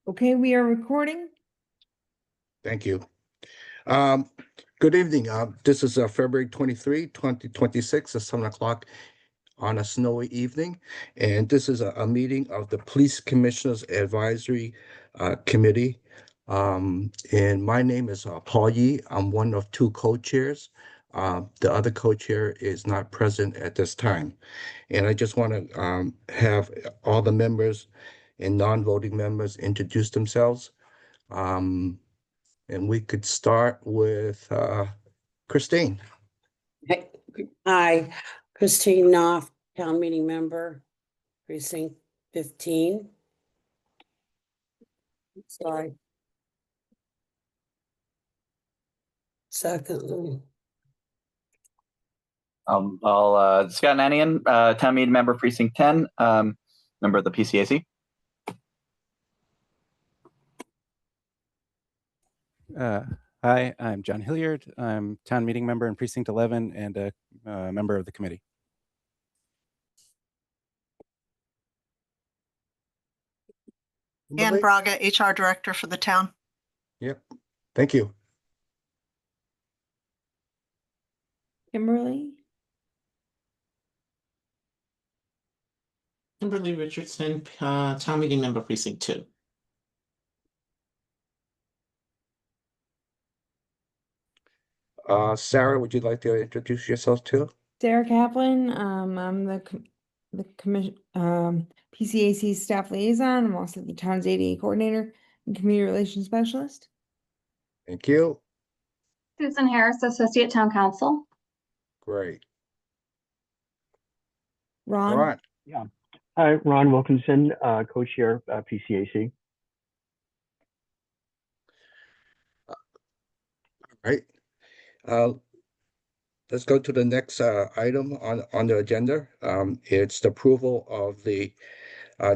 Okay, we are recording. Thank you. Good evening. This is February 23, 2026 at 7 o'clock on a snowy evening. And this is a meeting of the Police Commissioners Advisory Committee. And my name is Paul Yee. I'm one of two co-chairs. The other co-chair is not present at this time. And I just want to have all the members and non-voting members introduce themselves. And we could start with Christine. Hi, Christine Knopf, town meeting member, precinct 15. Sorry. Secondly. Scott Nanian, town meeting member, precinct 10, member of the PCAC. Hi, I'm John Hilliard. I'm town meeting member in precinct 11 and a member of the committee. Ann Braga, HR director for the town. Yep. Thank you. Kimberly. Kimberly Richardson, town meeting member, precinct 2. Sarah, would you like to introduce yourself too? Sarah Kaplan. I'm the commission PCAC staff liaison. I'm also the town's ADA coordinator and community relations specialist. Thank you. Susan Harris, associate town council. Great. Ron. Yeah. Hi, Ron Wilkinson, co-chair, PCAC. All right. Let's go to the next item on the agenda. It's the approval of the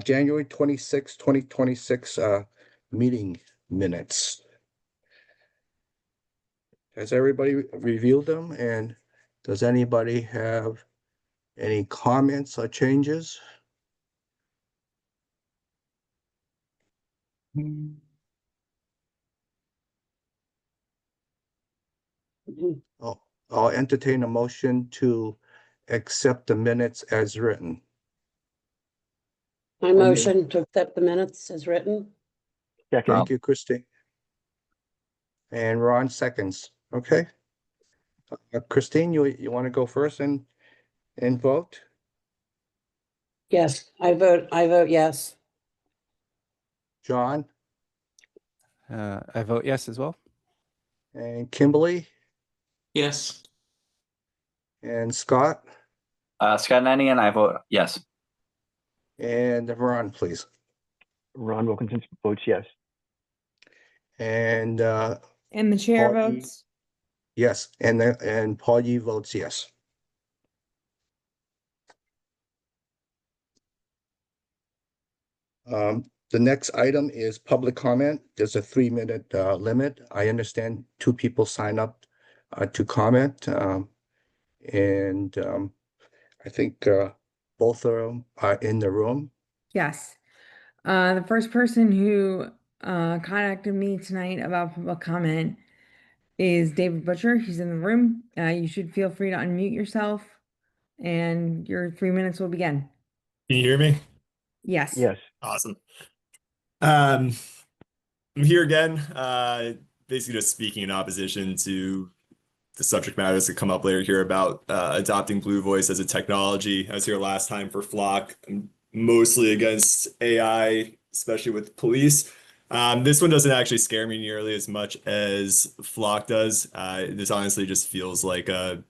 January 26, 2026 meeting minutes. Has everybody reviewed them, and does anybody have any comments or changes? I'll entertain a motion to accept the minutes as written. My motion to accept the minutes as written. Second. Thank you, Christine. And Ron seconds. Okay. Christine, you want to go first and vote? Yes, I vote yes. John I vote yes as well. and Kimberly Yes. and Scott Scott Nanian, I vote yes. and Ron, please. Ron Wilkinson votes yes. And And the chair Paul Yee. votes. yes, and Paul Yee votes yes. The next item is public comment. There's a 3-minute limit. I understand 2 people sign up to comment. And I think both of them are in the room. Yes. The first person who contacted me tonight about public comment is David Butcher. He's in the room. You should feel free to unmute yourself, and your 3 minutes will begin. Can you hear me? Yes. Yes. Awesome. I'm here again, basically just speaking in opposition to the subject matters that come up later here about adopting Blue Voice as a technology. I was here last time for Flock. I'm mostly against AI, especially with police. This one doesn't actually scare me nearly as much as Flock does. This honestly just feels like a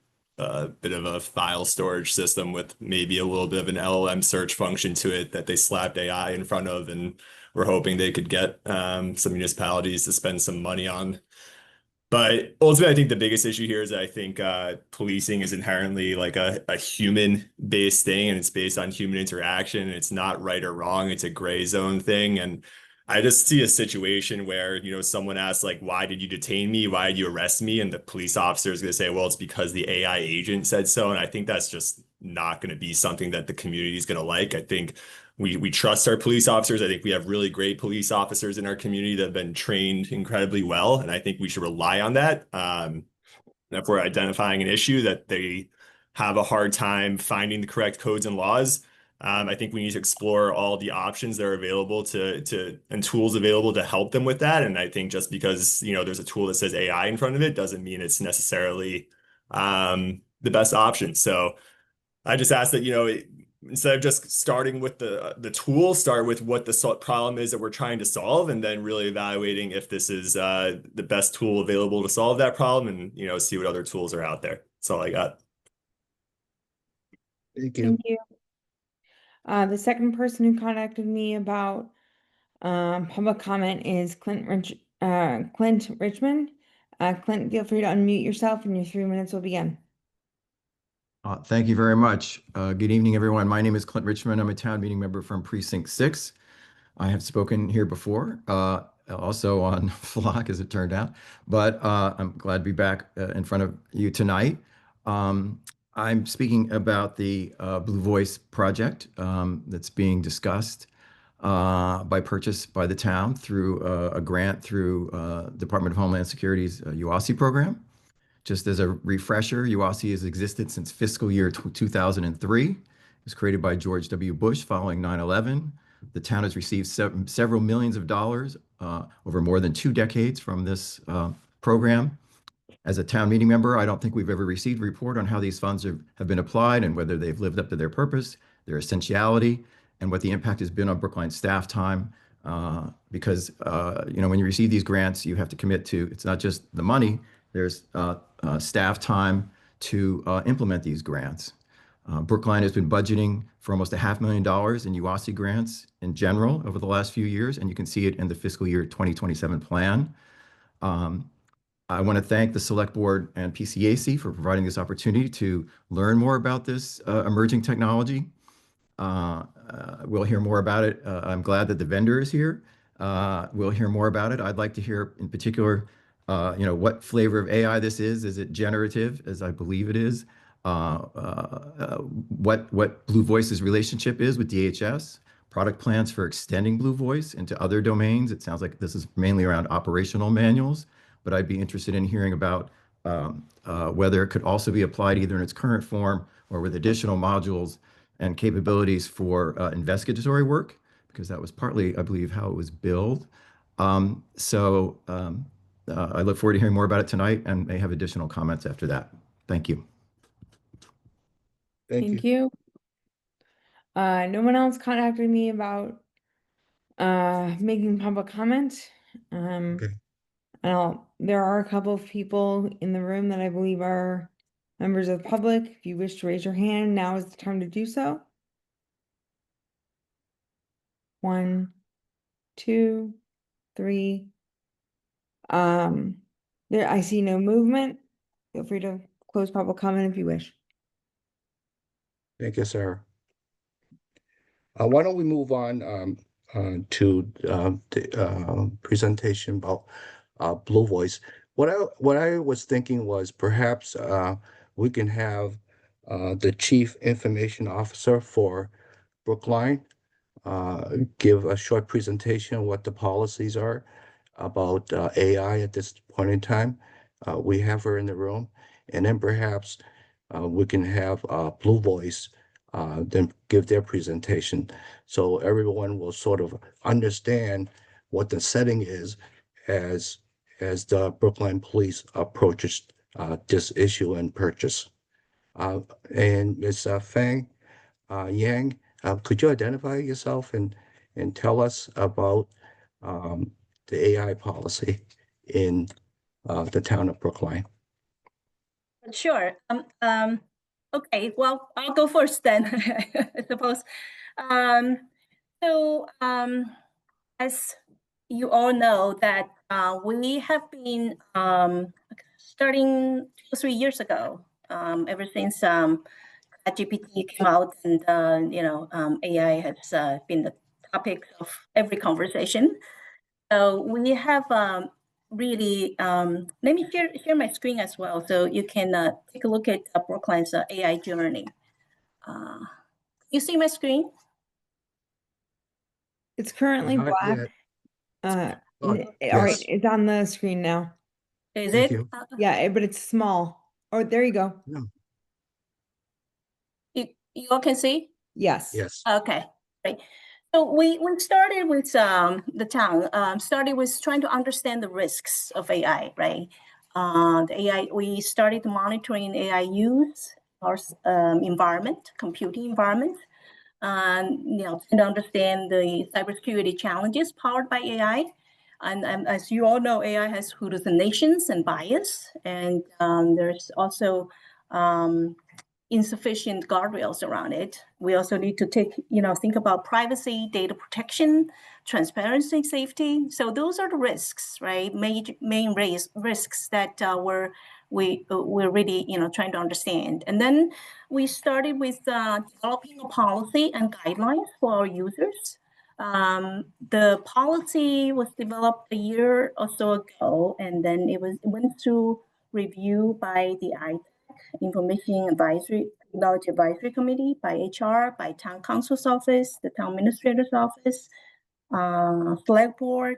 bit of a file storage system with maybe a little bit of an LLM search function to it that they slapped AI in front of, and we're hoping they could get some municipalities to spend some money on. But ultimately, I think the biggest issue here is that I think policing is inherently like a human-based thing, and it's based on human interaction, and it's not right or wrong. It's a gray zone thing. And I just see a situation where, you know, someone asks, like, why did you detain me? Why did you arrest me? And the police officer is going to say, well, it's because the AI agent said so. And I think that's just not going to be something that the community is going to like. I think we trust our police officers. I think we have really great police officers in our community that have been trained incredibly well, and I think we should rely on that. If we're identifying an issue that they have a hard time finding the correct codes and laws, I think we need to explore all the options that are available and tools available to help them with that. And I think just because, there's a tool that says AI in front of it doesn't mean it's necessarily the best option. So I just ask that, instead of just starting with the tool, start with what the problem is that we're trying to solve, and then really evaluating if this is the best tool available to solve that problem, and see what other tools are out there. That's all I got. Thank you. Thank you. The second person who contacted me about public comment is Clint Richmond. Clint, feel free to unmute yourself and your 3 minutes will begin. Thank you very much. Good evening, everyone. My name is Clint Richmond. I'm a town meeting member from Precinct 6. I have spoken here before, also on Flock, as it turned out, but I'm glad to be back in front of you tonight. I'm speaking about the Blue Voice project that's being discussed by purchase by the town through a grant through Department of Homeland Security's UOSI program. Just as a refresher, UOSI has existed since fiscal year 2003. It was created by George W. Bush following 9/11. The town has received several millions of dollars over more than 2 decades from this program. As a town meeting member, I don't think we've ever received a report on how these funds have been applied and whether they've lived up to their purpose, their essentiality, and what the impact has been on Brookline staff time. Because when you receive these grants, you have to commit to, it's not just the money, there's staff time to implement these grants. Brookline has been budgeting for almost $500,000 in UOSI grants in general over the last few years, and you can see it in the fiscal year 2027 plan. I want to thank the Select Board and PCAC for providing this opportunity to learn more about this emerging technology. We'll hear more about it. I'm glad that the vendor is here. We'll hear more about it. I'd like to hear in particular, what flavor of AI this is. Is it generative, as I believe it is? What Blue Voice's relationship is with DHS, product plans for extending Blue Voice into other domains. It sounds like this is mainly around operational manuals, but I'd be interested in hearing about whether it could also be applied either in its current form or with additional modules and capabilities for investigatory work, because that was partly, I believe, how it was billed. I look forward to hearing more about it tonight and may have additional comments after that. Thank you. Thank you. No one else contacted me about making public comment. Okay. There are a couple of people in the room that I believe are members of the public. If you wish to raise your hand, now is the time to do so. 1, 2, 3. I see no movement. Feel free to close public comment if you wish. Thank you, Sarah. Why don't we move on to the presentation about Blue Voice. What I was thinking was perhaps we can have the Chief Information Officer for Brookline give a short presentation of what the policies are about AI at this point in time. We have her in the room, and then perhaps we can have Blue Voice then give their presentation, so everyone will sort of understand what the setting is as the Brookline Police approaches this issue and purchase. And Ms. Fang Yang, could you identify yourself and tell us about the AI policy in the town of Brookline? Sure. Okay, well, I'll go first then, I suppose. As you all know that we have been starting 2 or 3 years ago, ever since ChatGPT came out, and AI has been the topic of every conversation. So we have really, let me share my screen as well, so you can take a look at Brookline's AI journey. You see my screen? It's currently Not black. yet. Oh, All right, yes. it's on the screen now. Is Thank it? you. Yeah, but it's small. Oh, there you go. No. You all can see? Yes. Yes. Okay, right. So we started with the town, started with trying to understand the risks of AI, right? The AI, we started monitoring AI use, our environment, computing environment, and to understand the cybersecurity challenges powered by AI. And as you all know, AI has hallucinations and bias, and there's also insufficient guardrails around it. We also need to think about privacy, data protection, transparency, safety. So those are the risks, right? Main risks that we're really trying to understand. And then we started with developing a policy and guidelines for our users. The policy was developed a year or so ago, and then it went through review by the Information Advisory Technology Advisory Committee, by HR, by Town Council's office, the Town Administrator's office, Select Board.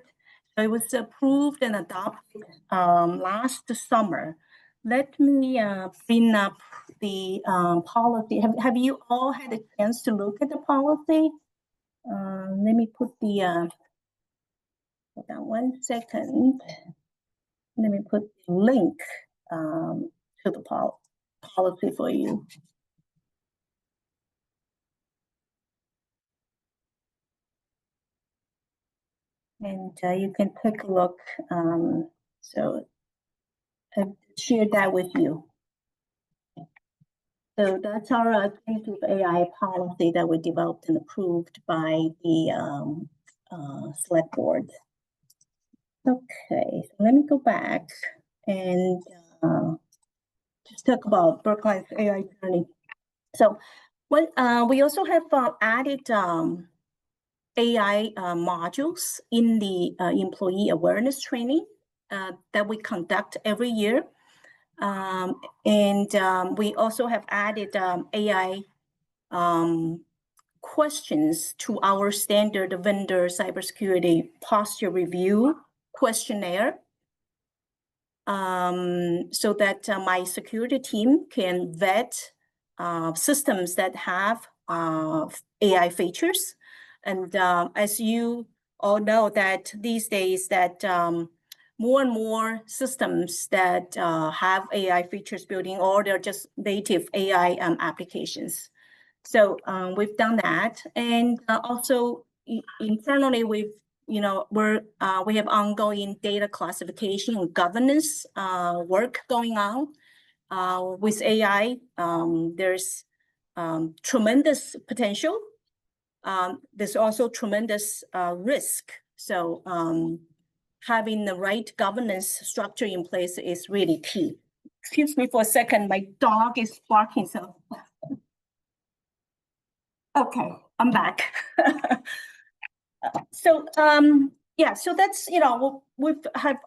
So it was approved and adopted last summer. Let me bring up the policy. Have you all had a chance to look at the policy? Let me put the, hold on 1 second. Let me put the link to the policy for you. And you can take a look. So I've shared that with you. So that's our generative AI policy that we developed and approved by the Select Board. Okay, so let me go back and just talk about Brookline's AI journey. So what we also have added AI modules in the employee awareness training that we conduct every year. We also have added AI questions to our standard vendor cybersecurity posture review questionnaire, so that my security team can vet systems that have AI features. And as you all know, that these days that more and more systems that have AI features built in, or they're just native AI applications. So we've done that, and also internally we have ongoing data classification and governance work going on with AI. There's tremendous potential. There's also tremendous risk. So having the right governance structure in place is really key. Excuse me for a second, my dog is barking, so. Okay, I'm back. So yeah, so that's, we've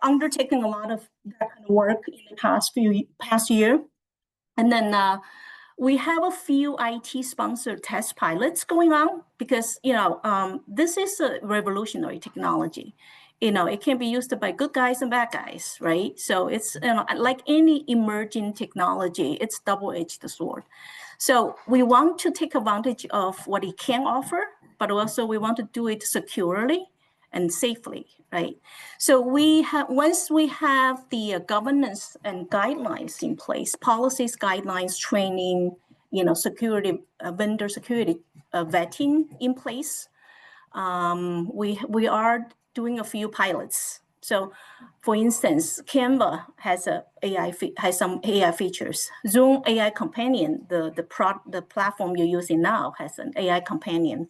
undertaken a lot of that kind of work in the past year. And then we have a few IT-sponsored test pilots going on because, this is a revolutionary technology. It can be used by good guys and bad guys, right? So it's, like any emerging technology, it's double-edged sword. So we want to take advantage of what it can offer, but also we want to do it securely and safely, right? So once we have the governance and guidelines in place, policies, guidelines, training, security, vendor security vetting in place, we are doing a few pilots. So, for instance, Canva has some AI features. Zoom AI Companion, the platform you're using now, has an AI companion.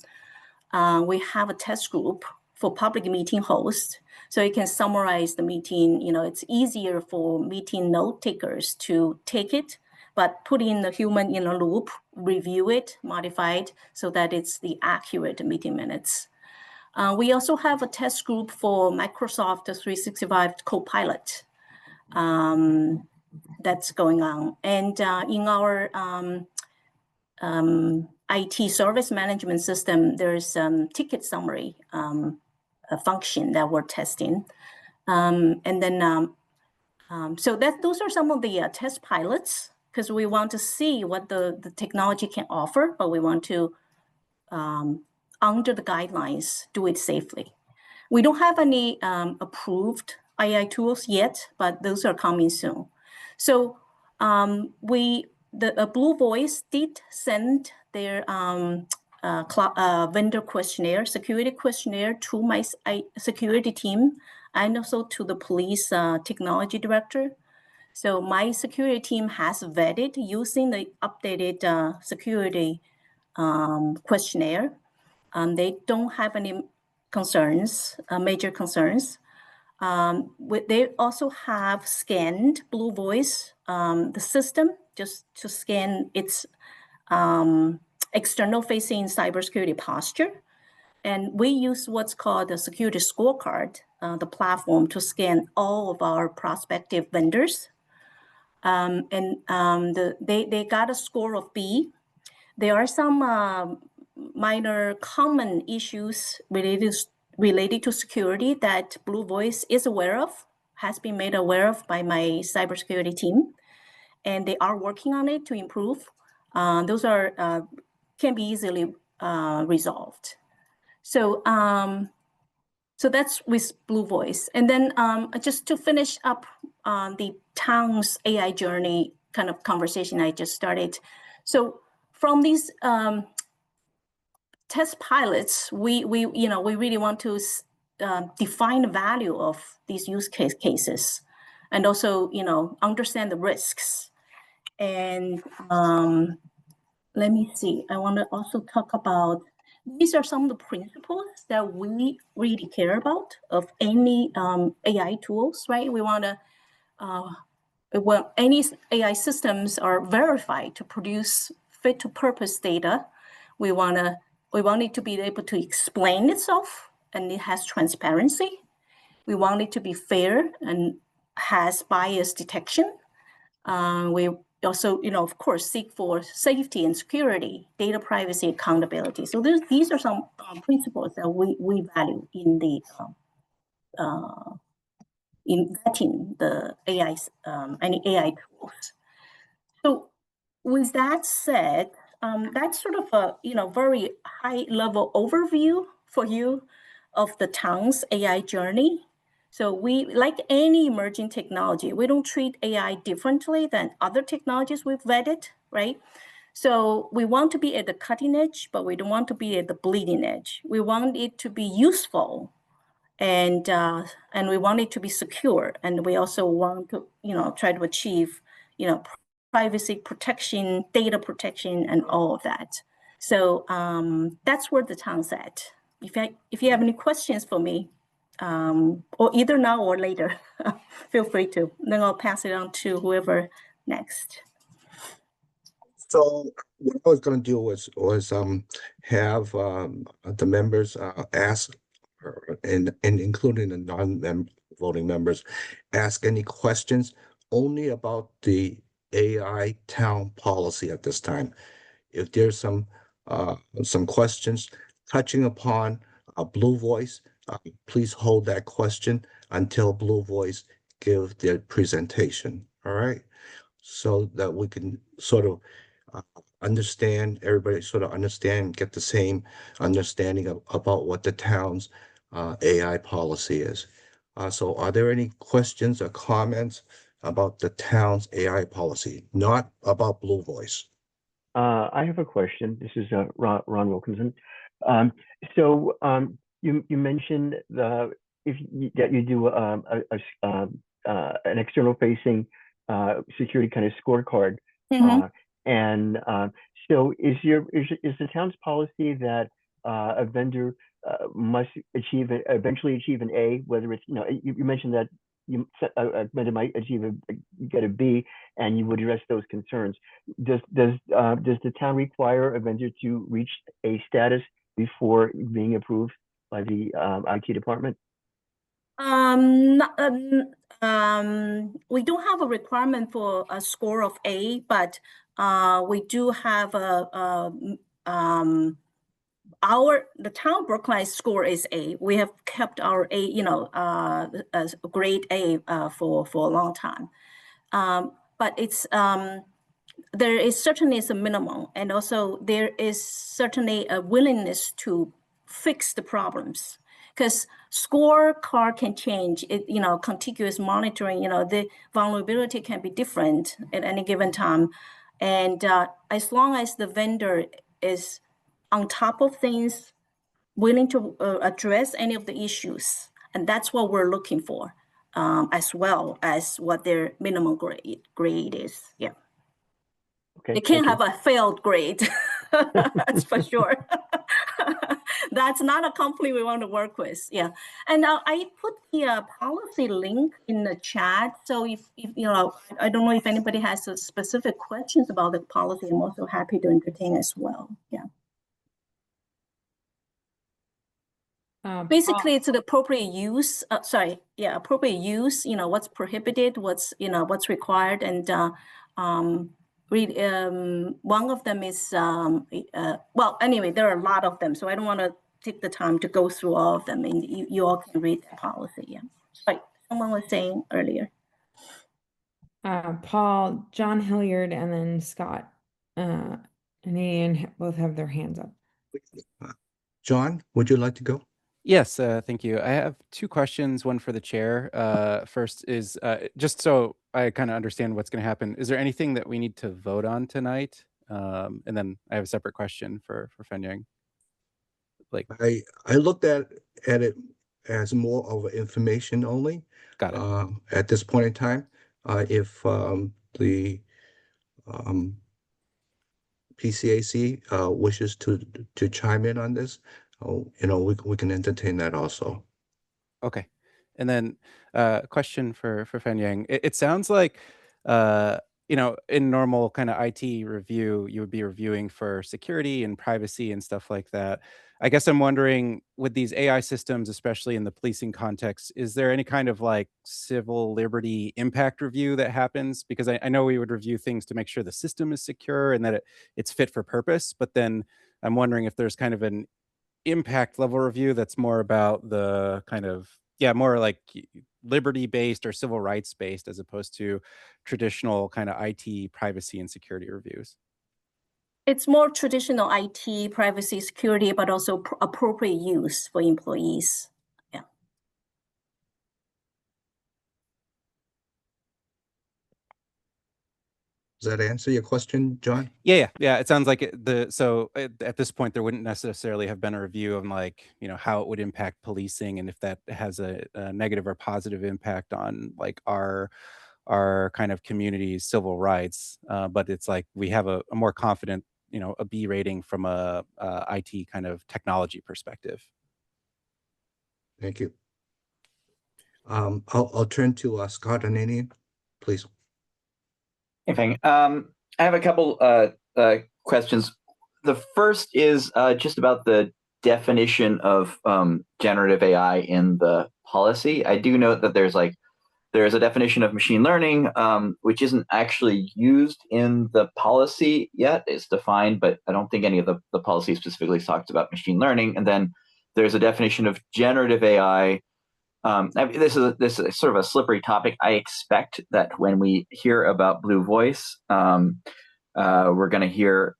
We have a test group for public meeting hosts, so you can summarize the meeting. It's easier for meeting note takers to take it, but put in the human in a loop, review it, modify it, so that it's the accurate meeting minutes. We also have a test group for Microsoft 365 Copilot that's going on. And in our IT service management system, there's ticket summary a function that we're testing. And then, so those are some of the test pilots, because we want to see what the technology can offer, but we want to, under the guidelines, do it safely. We don't have any approved AI tools yet, but those are coming soon. So the Blue Voice did send their vendor questionnaire, security questionnaire to my security team and also to the police technology director. So my security team has vetted using the updated security questionnaire. They don't have any concerns, major concerns. They also have scanned Blue Voice, the system, just to scan its external facing cybersecurity posture. And we use what's called the security scorecard, the platform, to scan all of our prospective vendors. They got a score of B. There are some minor common issues related to security that Blue Voice is aware of, has been made aware of by my cybersecurity team, and they are working on it to improve. Those are can be easily resolved. So so that's with Blue Voice. And then just to finish up the town's AI journey kind of conversation I just started. So from these test pilots, we really want to define the value of these use cases, and also understand the risks. And let me see. I want to also talk about, these are some of the principles that we really care about of any AI tools, right? We want to, well, any AI systems are verified to produce fit to purpose data. We want it to be able to explain itself, and it has transparency. We want it to be fair and has bias detection. We also, of course, seek for safety and security, data privacy, accountability. So these are some principles that we value in the in vetting the AI, any AI tools. So with that said, that's sort of a very high level overview for you of the town's AI journey. So we, like any emerging technology, we don't treat AI differently than other technologies we've vetted, right? So we want to be at the cutting edge, but we don't want to be at the bleeding edge. We want it to be useful, and we want it to be secure, and we also want to, try to achieve, privacy protection, data protection, and all of that. So that's where the town's at. If you have any questions for me, or either now or later, feel free to. Then I'll pass it on to whoever next. So what I was going to do was have the members ask, and including the non-voting members, ask any questions only about the AI town policy at this time. If there's some questions touching upon Blue Voice, please hold that question until Blue Voice give their presentation. All right, so that we can sort of understand, everybody sort of understand, get the same understanding about what the town's AI policy is. So are there any questions or comments about the town's AI policy, not about Blue Voice? I have a question. This is Ron Wilkinson. So you mentioned that you do an external facing security kind of scorecard. And so is the town's policy that a vendor must eventually achieve an A, whether it's, you mentioned that a vendor might get a B, and you would address those concerns. Does the town require a vendor to reach A status before being approved by the IT department? We don't have a requirement for a score of A, but we do have a the town Brookline score is A. We have kept our A, as grade A for a long time. But it's there is certainly a minimum, and also there is certainly a willingness to fix the problems, because scorecard can change. Contiguous monitoring, the vulnerability can be different at any given time, and as long as the vendor is on top of things, willing to address any of the issues, and that's what we're looking for, as well as what their minimum grade is. Yeah. Okay. They can't thank have a failed grade. That's for sure. That's not a company we want to work with. Yeah. And I put the policy link in the chat. So if I don't know if anybody has specific questions about the policy, I'm also happy to entertain as well. Yeah. Basically, it's the appropriate use. Appropriate use. What's prohibited, what's required, and one of them is well. Anyway, there are a lot of them, so I don't want to take the time to go through all of them, and you all can read the policy. Yeah. Like someone was saying earlier. Paul, John Hilliard, and then Scott and Ian both have their hands up. John, would you like to go? Yes, thank you. I have two questions, one for the chair. First is just so I kind of understand what's going to happen. Is there anything that we need to vote on tonight? And then I have a separate question for Fenyang. I looked at it as more of information only. Got it. At this point in time, if the PCAC wishes to chime in on this, we can entertain that also. Okay. And then question for Fenyang. It sounds like in normal kind of IT review, you would be reviewing for security and privacy and stuff like that. I guess I'm wondering, with these AI systems, especially in the policing context, is there any kind of like civil liberty impact review that happens? Because I know we would review things to make sure the system is secure and that it's fit for purpose. But then I'm wondering if there's kind of an impact level review that's more about the kind of, more like liberty-based or civil rights-based, as opposed to traditional kind of IT privacy and security reviews. It's more traditional IT, privacy, security, but also appropriate use for employees. Yeah. Does that answer your question, John? Yeah. It sounds like at this point there wouldn't necessarily have been a review of like how it would impact policing and if that has a negative or positive impact on like our kind of community's civil rights. But it's like we have a more confident a B rating from a IT kind of technology perspective. Thank you. I'll turn to Scott and Ian, please. Okay. I have a couple questions. The first is just about the definition of generative AI in the policy. I do note that there's a definition of machine learning, which isn't actually used in the policy yet. It's defined, but I don't think any of the policy specifically talks about machine learning. And then there's a definition of generative AI. This is sort of a slippery topic. I expect that when we hear about Blue Voice, we're going to hear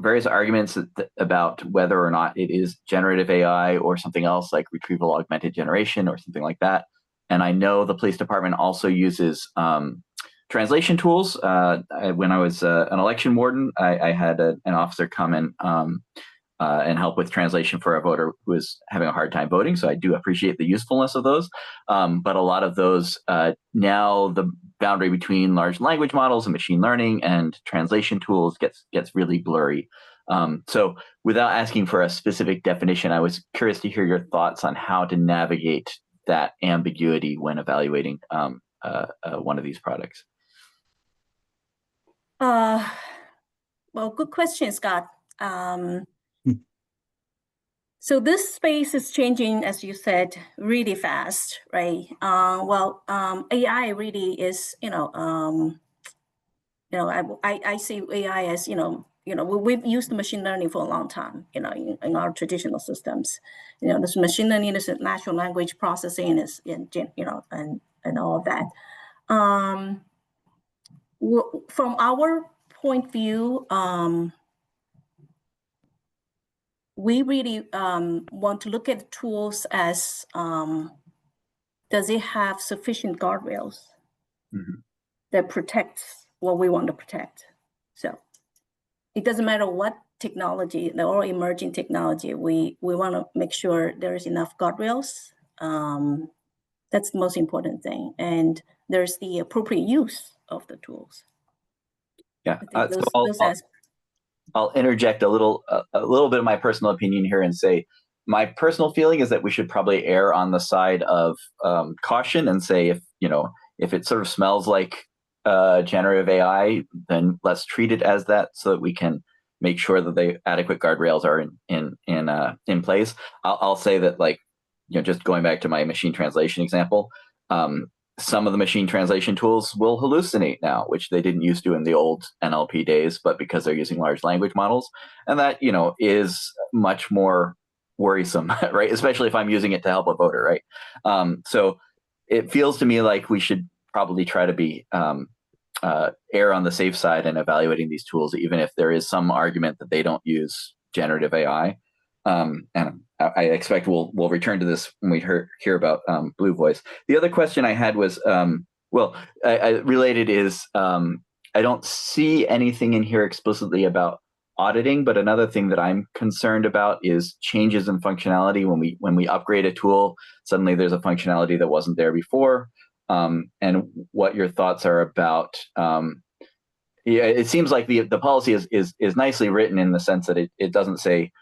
various arguments about whether or not it is generative AI or something else like retrieval augmented generation or something like that. And I know the police department also uses translation tools. When I was an election warden, I had an officer come in and help with translation for a voter who was having a hard time voting. So I do appreciate the usefulness of those. But a lot of those, now the boundary between large language models and machine learning and translation tools gets really blurry. So without asking for a specific definition, I was curious to hear your thoughts on how to navigate that ambiguity when evaluating one of these products. Well, good question, Scott. So this space is changing, as you said, really fast, right? AI really is, I see AI as, we've used machine learning for a long time, in our traditional systems. This machine learning is natural language processing is and all of that. From our point of view, we really want to look at tools as, does it have sufficient guardrails that protects what we want to protect? So it doesn't matter what technology, the all emerging technology, we want to make sure there's enough guardrails. That's the most important thing. And there's the appropriate use of the tools. Yeah, so I'll interject a little bit of my personal opinion here and say, my personal feeling is that we should probably err on the side of caution and say, if it sort of smells like generative AI, then let's treat it as that, so that we can make sure that the adequate guardrails are in place. I'll say that, like, just going back to my machine translation example, some of the machine translation tools will hallucinate now, which they didn't used to in the old NLP days, but because they're using large language models, and that is much more worrisome, right? Especially if I'm using it to help a voter, right? So it feels to me like we should probably try to be err on the safe side in evaluating these tools, even if there is some argument that they don't use generative AI. And I expect we'll return to this when we hear about Blue Voice. The other question I had was, related is, I don't see anything in here explicitly about auditing, but another thing that I'm concerned about is changes in functionality. When we upgrade a tool, suddenly there's a functionality that wasn't there before, and what your thoughts are about. Yeah, it seems like the policy is nicely written in the sense that it doesn't say,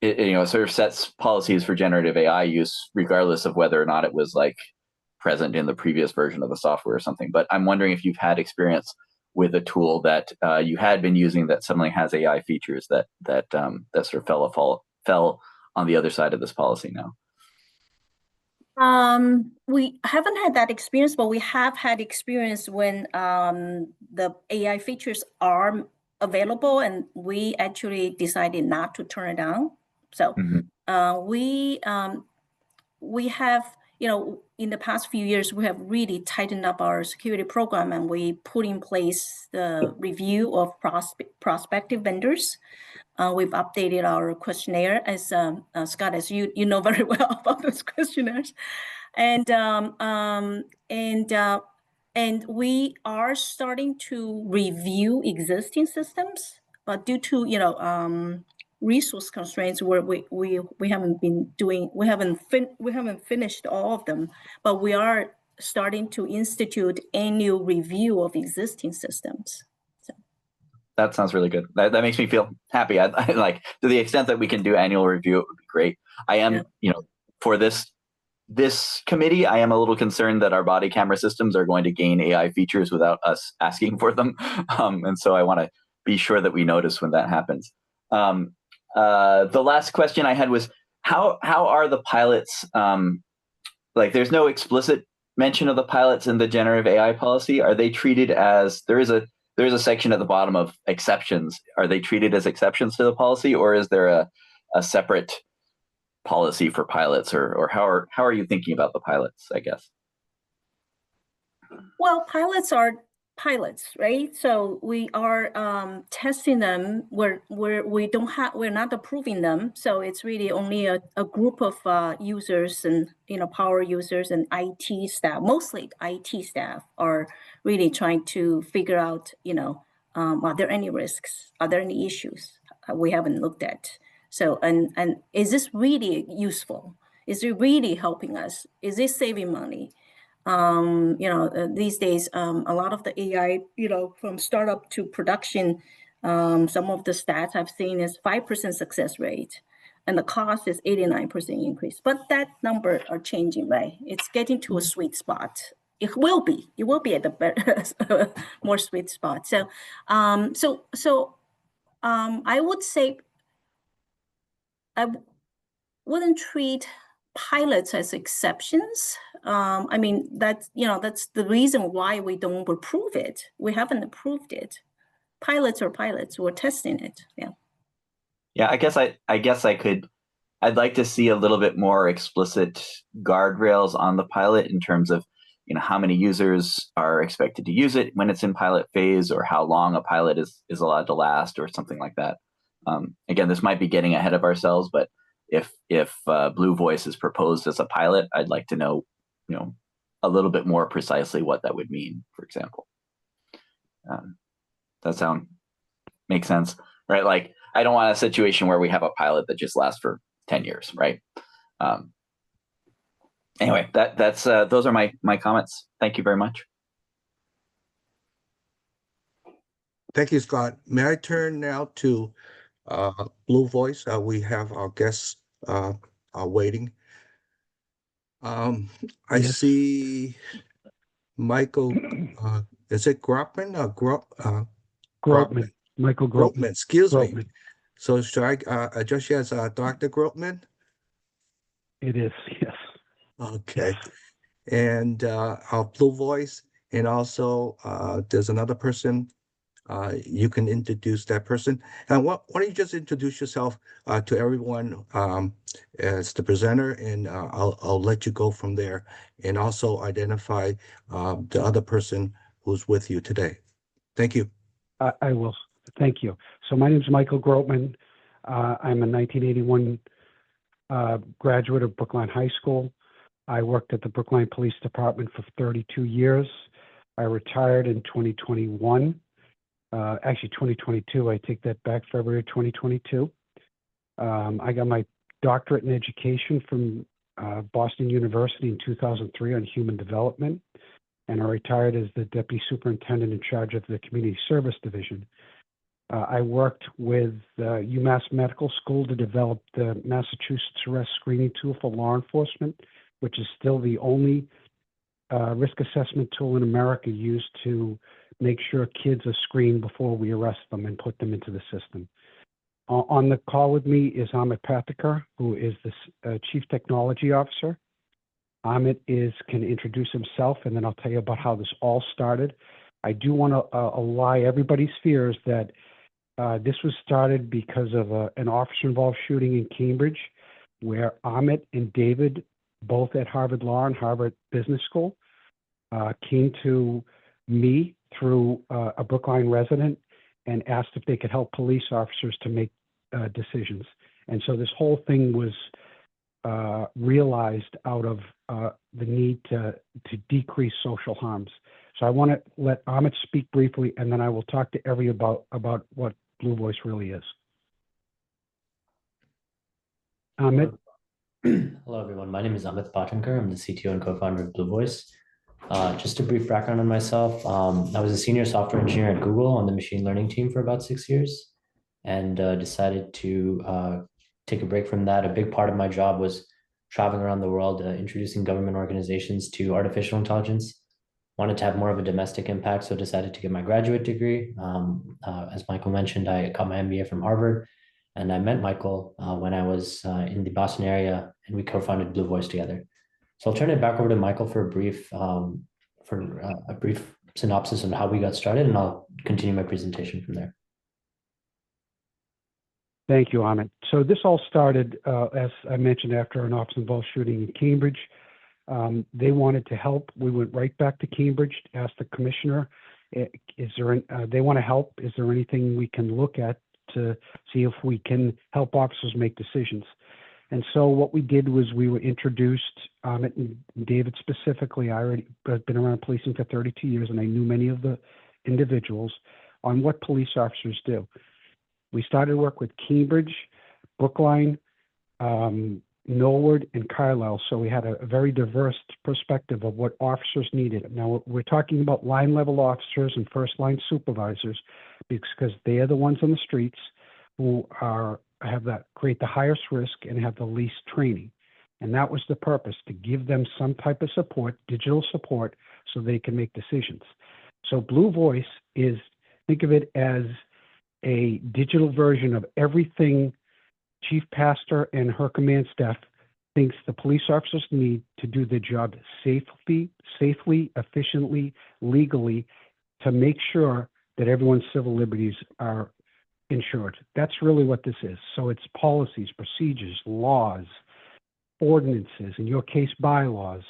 it sort of sets policies for generative AI use regardless of whether or not it was like present in the previous version of the software or something. But I'm wondering if you've had experience with a tool that you had been using that suddenly has AI features that sort of fell on the other side of this policy now. We haven't had that experience, but we have had experience when the AI features are available and we actually decided not to turn it on. So we have, in the past few years, we have really tightened up our security program, and we put in place the review of prospective vendors. We've updated our questionnaire, as Scott, as you know very well about those questionnaires, and we are starting to review existing systems, but due to resource constraints, where we haven't been doing, we haven't finished all of them, but we are starting to institute annual review of existing systems. That sounds really good. That makes me feel happy. I like, to the extent that we can do annual review, it would be great. I am, for this committee, I am a little concerned that our body camera systems are going to gain AI features without us asking for them. And so I want to be sure that we notice when that happens. The last question I had was, how are the pilots, like, there's no explicit mention of the pilots in the generative AI policy. Are they treated as, there's a section at the bottom of exceptions. Are they treated as exceptions to the policy, or is there a separate policy for pilots, or how are you thinking about the pilots, I guess? Well, pilots are pilots, right? So we are testing them where we're not approving them. So it's really only a group of users and power users and IT staff, mostly IT staff, are really trying to figure out, are there any risks? Are there any issues we haven't looked at? So and is this really useful? Is it really helping us? Is it saving money? These days, a lot of the AI, from startup to production, some of the stats I've seen is 5% success rate, and the cost is 89% increase. But that number are changing, right? It's getting to a sweet spot. It will be at the better, more sweet spot. So, I would say I wouldn't treat pilots as exceptions. I mean, that's the reason why we don't approve it. We haven't approved it. pilots are pilots. We're testing it. Yeah. Yeah, I'd like to see a little bit more explicit guardrails on the pilot in terms of, how many users are expected to use it when it's in pilot phase, or how long a pilot is allowed to last, or something like that. Again, this might be getting ahead of ourselves, but if Blue Voice is proposed as a pilot, I'd like to know, a little bit more precisely what that would mean, for example. Does that make sense? Right? Like, I don't want a situation where we have a pilot that just lasts for 10 years, right? Anyway, that's those are my comments. Thank you very much. Thank you, Scott. May I turn now to Blue Voice? We have our guests waiting. I see Michael, is it Grotman or Grotman? Michael Grotman. Excuse me. So should I address you as Dr. Grotman? It is, yes. Okay. And our Blue Voice, and also there's another person. You can introduce that person. And why don't you just introduce yourself to everyone as the presenter, and I'll let you go from there, and also identify the other person who's with you today. Thank you. I will. Thank you. So my name is Michael Grotman. I'm a 1981 graduate of Brookline High School. I worked at the Brookline Police Department for 32 years. I retired in 2021. Actually 2022, I take that back, February 2022. I got my doctorate in education from Boston University in 2003 on human development, and I retired as the deputy superintendent in charge of the community service division. I worked with UMass Medical School to develop the Massachusetts arrest screening tool for law enforcement, which is still the only risk assessment tool in America used to make sure kids are screened before we arrest them and put them into the system. On the call with me is Amit Pathakar, who is the Chief Technology Officer. Amit can introduce himself, and then I'll tell you about how this all started. I do want to allay everybody's fears that this was started because of an officer-involved shooting in Cambridge, where Amit and David, both at Harvard Law and Harvard Business School, came to me through a Brookline resident and asked if they could help police officers to make decisions. And so this whole thing was realized out of the need to decrease social harms. So I want to let Amit speak briefly, and then I will talk to Evie about what Blue Voice really is. Amit? Hello, everyone. My name is Amit Pathakar. I'm the CTO and co-founder of Blue Voice. Just a brief background on myself. I was a senior software engineer at Google on the machine learning team for about 6 years, and decided to take a break from that. A big part of my job was traveling around the world, introducing government organizations to artificial intelligence. Wanted to have more of a domestic impact, so decided to get my graduate degree. As Michael mentioned, I got my MBA from Harvard, and I met Michael when I was in the Boston area, and we co-founded Blue Voice together. So I'll turn it back over to Michael for a brief synopsis on how we got started, and I'll continue my presentation from there. Thank you, Amit. So this all started, as I mentioned, after an officer-involved shooting in Cambridge. They wanted to help. We went right back to Cambridge, asked the commissioner, they want to help. Is there anything we can look at to see if we can help officers make decisions? And so what we did was we were introduced, Amit and David specifically. I already been around policing for 32 years, and I knew many of the individuals on what police officers do. We started work with Cambridge, Brookline, Norwood, and Carlisle. So we had a very diverse perspective of what officers needed. Now we're talking about line level officers and first line supervisors, because they are the ones on the streets who create the highest risk and have the least training. And that was the purpose, to give them some type of support, digital support, so they can make decisions. So Blue Voice think of it as a digital version of everything Chief Pastor and her command staff thinks the police officers need to do their job safely, efficiently, legally, to make sure that everyone's civil liberties are ensured. That's really what this is. So it's policies, procedures, laws, ordinances, in your case, bylaws,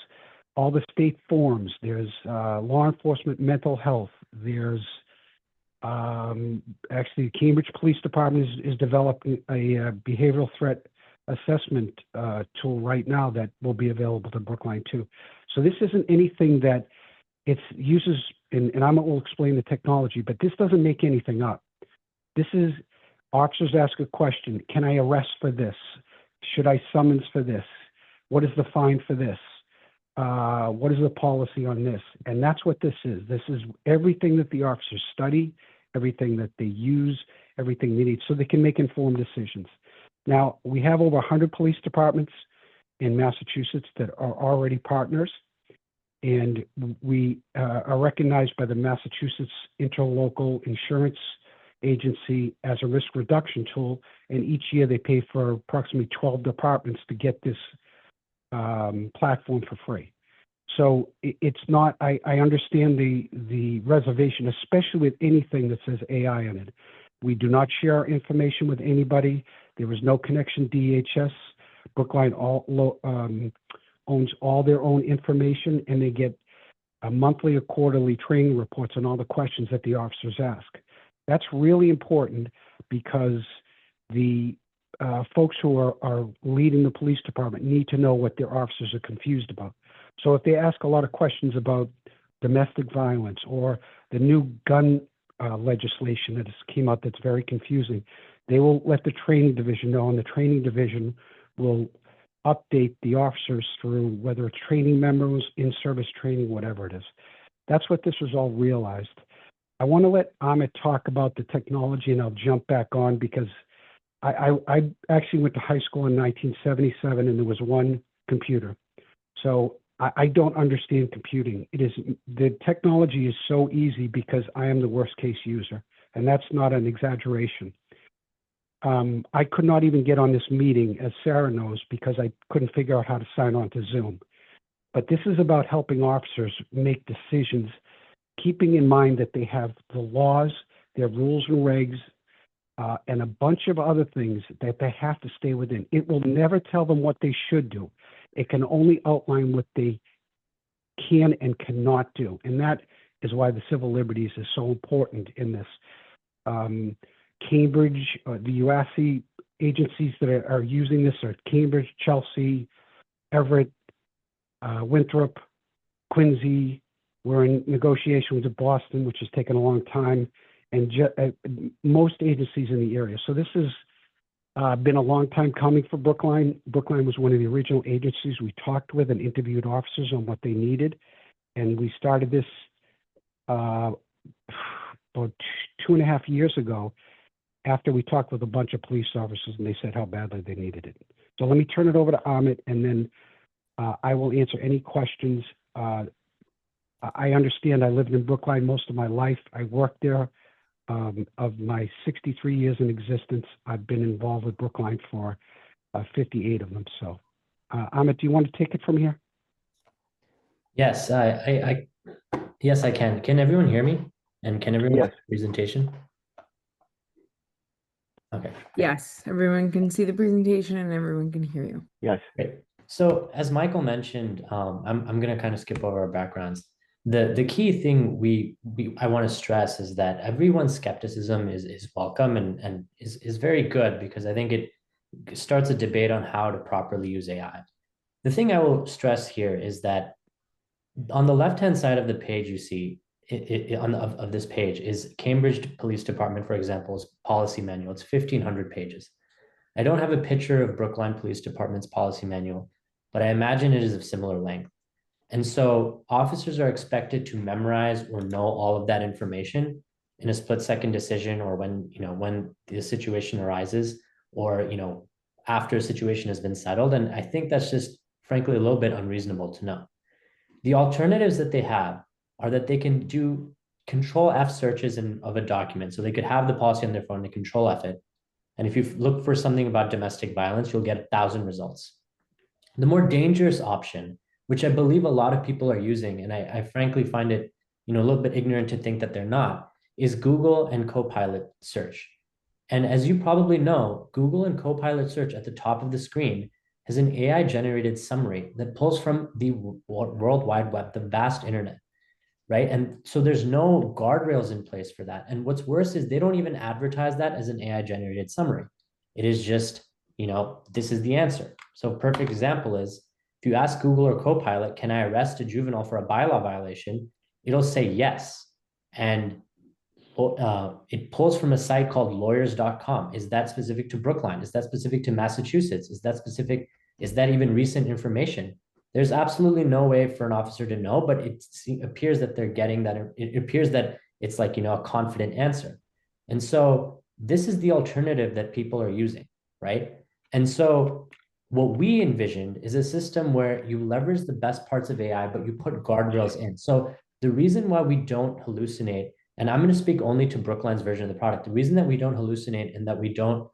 all the state forms. There's law enforcement, mental health. There's actually, the Cambridge Police Department is developing a behavioral threat assessment tool right now that will be available to Brookline too. So this isn't anything that it uses, and I will explain the technology, but this doesn't make anything up. This is officers ask a question: can I arrest for this? Should I summons for this? What is the fine for this? What is the policy on this? And that's what this is. This is everything that the officers study, everything that they use, everything they need, so they can make informed decisions. Now, we have over 100 police departments in Massachusetts that are already partners, and we are recognized by the Massachusetts Interlocal Insurance Agency as a risk reduction tool, and each year they pay for approximately 12 departments to get this platform for free. So it's not, I understand the reservation, especially with anything that says AI on it. We do not share our information with anybody. There is no connection DHS. Brookline owns all their own information, and they get a monthly or quarterly training reports on all the questions that the officers ask. That's really important because the folks who are leading the police department need to know what their officers are confused about. So if they ask a lot of questions about domestic violence or the new gun legislation that has came out that's very confusing, they will let the training division know, and the training division will update the officers through whether it's training memos, in-service training, whatever it is. That's what this was all realized. I want to let Amit talk about the technology, and I'll jump back on because I actually went to high school in 1977, and there was one computer. So I don't understand computing. The technology is so easy because I am the worst case user, and that's not an exaggeration. I could not even get on this meeting, as Sarah knows, because I couldn't figure out how to sign on to Zoom. But this is about helping officers make decisions, keeping in mind that they have the laws, their rules and regs, and a bunch of other things that they have to stay within. It will never tell them what they should do. It can only outline what they can and cannot do. And that is why the civil liberties is so important in this. Cambridge, the UASC agencies that are using this are Cambridge, Chelsea, Everett, Winthrop, Quincy. We're in negotiations with Boston, which has taken a long time, and most agencies in the area. So this has been a long time coming for Brookline. Brookline was one of the original agencies we talked with and interviewed officers on what they needed. And we started this about 2.5 years ago after we talked with a bunch of police officers and they said how badly they needed it. So let me turn it over to Amit, and then I will answer any questions. I understand I lived in Brookline most of my life. I worked there. Of my 63 years in existence, I've been involved with Brookline for 58 of them. So, Amit, do you want to take it from here? Yes, yes, I can. Can everyone hear me? And can everyone see the presentation? Okay. Yes, everyone can see the presentation and everyone can hear you. Yes. Great. So as Michael mentioned, I'm going to kind of skip over our backgrounds. The key thing I want to stress is that everyone's skepticism is welcome and is very good, because I think it starts a debate on how to properly use AI. The thing I will stress here is that on the left-hand side of the page, you see of this page is Cambridge Police Department, for example's policy manual. It's 1,500 pages. I don't have a picture of Brookline Police Department's policy manual, but I imagine it is of similar length. And so officers are expected to memorize or know all of that information in a split-second decision, or when the situation arises, or after a situation has been settled. And I think that's just frankly a little bit unreasonable to know. The alternatives that they have are that they can do Control F searches of a document. So they could have the policy on their phone and Control F it. And if you look for something about domestic violence, you'll get 1,000 results. The more dangerous option, which I believe a lot of people are using, and I frankly find it a little bit ignorant to think that they're not, is Google and Copilot search. And as you probably know, Google and Copilot search at the top of the screen has an AI generated summary that pulls from the World Wide Web, the vast internet, right? And so there's no guardrails in place for that. And what's worse is they don't even advertise that as an AI generated summary. It is just, this is the answer. So a perfect example is if you ask Google or Copilot, can I arrest a juvenile for a bylaw violation? It'll say yes. And it pulls from a site called lawyers.com. Is that specific to Brookline? Is that specific to Massachusetts? Is that even recent information? There's absolutely no way for an officer to know, but it appears that they're getting that. It appears that it's like, a confident answer. And so this is the alternative that people are using, right? And so what we envisioned is a system where you leverage the best parts of AI, but you put guardrails in. So the reason why we don't hallucinate, and I'm going to speak only to Brookline's version of the product, the reason that we don't hallucinate and that we don't,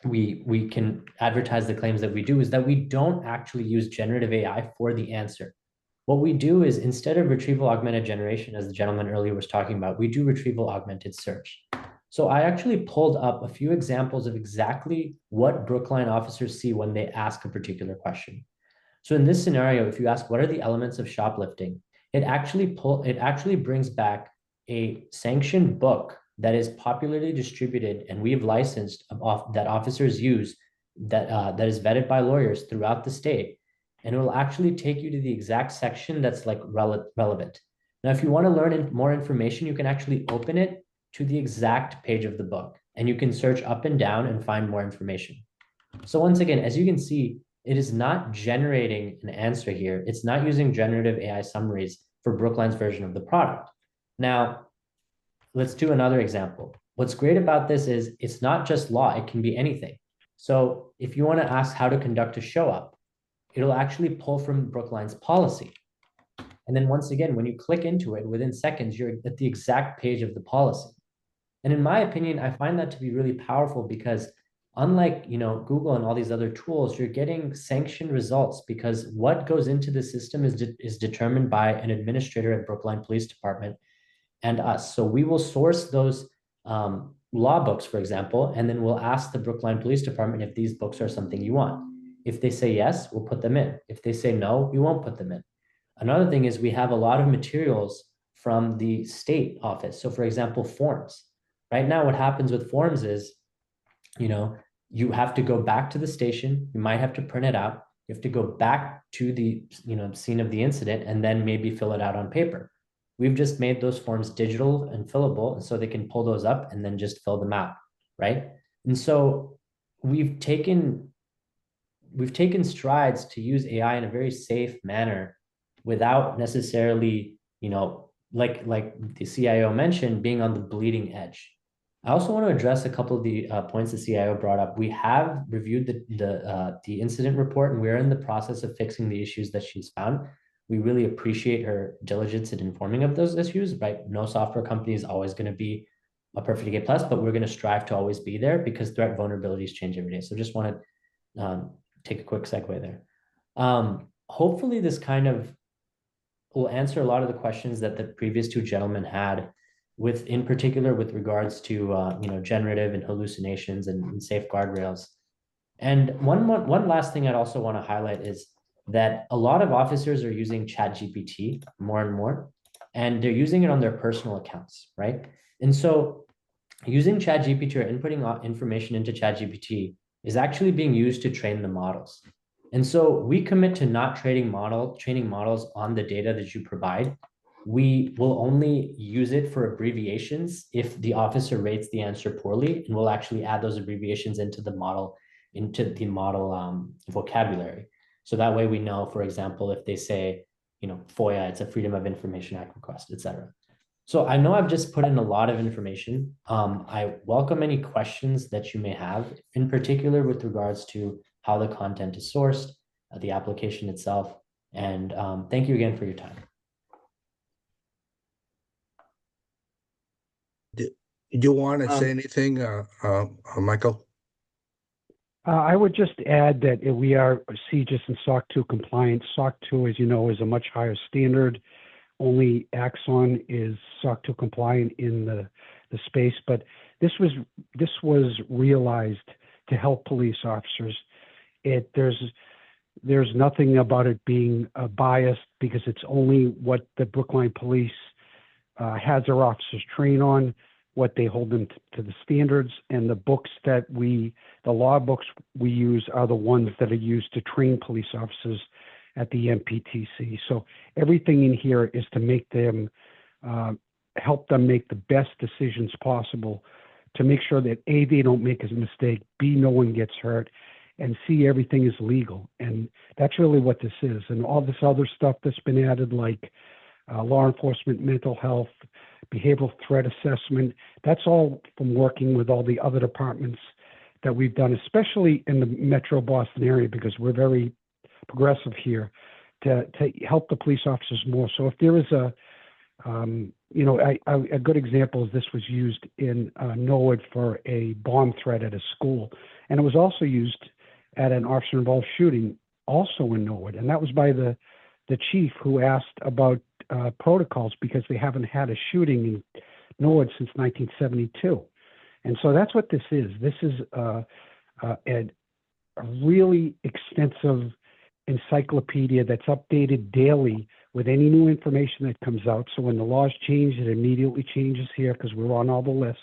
we can advertise the claims that we do is that we don't actually use generative AI for the answer. What we do is instead of retrieval augmented generation, as the gentleman earlier was talking about, we do retrieval augmented search. So I actually pulled up a few examples of exactly what Brookline officers see when they ask a particular question. So in this scenario, if you ask, what are the elements of shoplifting? It actually brings back a sanctioned book that is popularly distributed and we've licensed that officers use that is vetted by lawyers throughout the state. And it will actually take you to the exact section that's like relevant. Now, if you want to learn more information, you can actually open it to the exact page of the book and you can search up and down and find more information. So once again, as you can see, it is not generating an answer here. It's not using generative AI summaries for Brookline's version of the product. Now, let's do another example. What's great about this is it's not just law, it can be anything. So if you want to ask how to conduct a show up, it'll actually pull from Brookline's policy. And then once again, when you click into it, within seconds, you're at the exact page of the policy. And in my opinion, I find that to be really powerful because unlike, Google and all these other tools, you're getting sanctioned results because what goes into the system is determined by an administrator at Brookline Police Department and us. So we will source those law books, for example, and then we'll ask the Brookline Police Department if these books are something you want. If they say yes, we'll put them in. If they say no, we won't put them in. Another thing is we have a lot of materials from the state office. So for example, forms. Right now, what happens with forms is, you have to go back to the station. You might have to print it out. You have to go back to the scene of the incident and then maybe fill it out on paper. We've just made those forms digital and fillable, and so they can pull those up and then just fill them out, right? And so we've taken strides to use AI in a very safe manner without necessarily, like the CIO mentioned, being on the bleeding edge. I also want to address a couple of the points the CIO brought up. We have reviewed the incident report, and we're in the process of fixing the issues that she's found. We really appreciate her diligence in informing of those issues, right? No software company is always going to be a perfect A+, but we're going to strive to always be there because threat vulnerabilities change every day. So just want to take a quick segue there. Hopefully this kind of will answer a lot of the questions that the previous two gentlemen had in particular with regards to generative and hallucinations and safe guardrails. And one last thing I'd also want to highlight is that a lot of officers are using ChatGPT more and more, and they're using it on their personal accounts, right? And so using ChatGPT or inputting information into ChatGPT is actually being used to train the models. And so we commit to not training models on the data that you provide. We will only use it for abbreviations if the officer rates the answer poorly, and we'll actually add those abbreviations into the model vocabulary. So that way we know, for example, if they say, FOIA, it's a Freedom of Information Act request, et cetera. So I know I've just put in a lot of information. I welcome any questions that you may have, in particular with regards to how the content is sourced, the application itself. And thank you again for your time. Do you want to say anything, Michael? I would just add that we are CJIS and SOC 2 compliant. SOC 2, as you know, is a much higher standard. only Axon is SOC 2 compliant in the space, but this was realized to help police officers. There's nothing about it being biased because it's only what the Brookline Police has their officers train on, what they hold them to the standards, and the books the law books we use are the ones that are used to train police officers at the MPTC. So everything in here is to make them, help them make the best decisions possible to make sure that A, they don't make a mistake, B, no one gets hurt, and C, everything is legal. And that's really what this is. And all this other stuff that's been added, like law enforcement, mental health, behavioral threat assessment, that's all from working with all the other departments that we've done, especially in the Metro Boston area, because we're very progressive here to help the police officers more. So if there is a good example is this was used in Norwood for a bomb threat at a school, and it was also used at an officer-involved shooting also in Norwood, and that was by the chief who asked about protocols because they haven't had a shooting in Norwood since 1972. And so that's what this is. This is a really extensive encyclopedia that's updated daily with any new information that comes out. So when the laws change, it immediately changes here because we're on all the lists.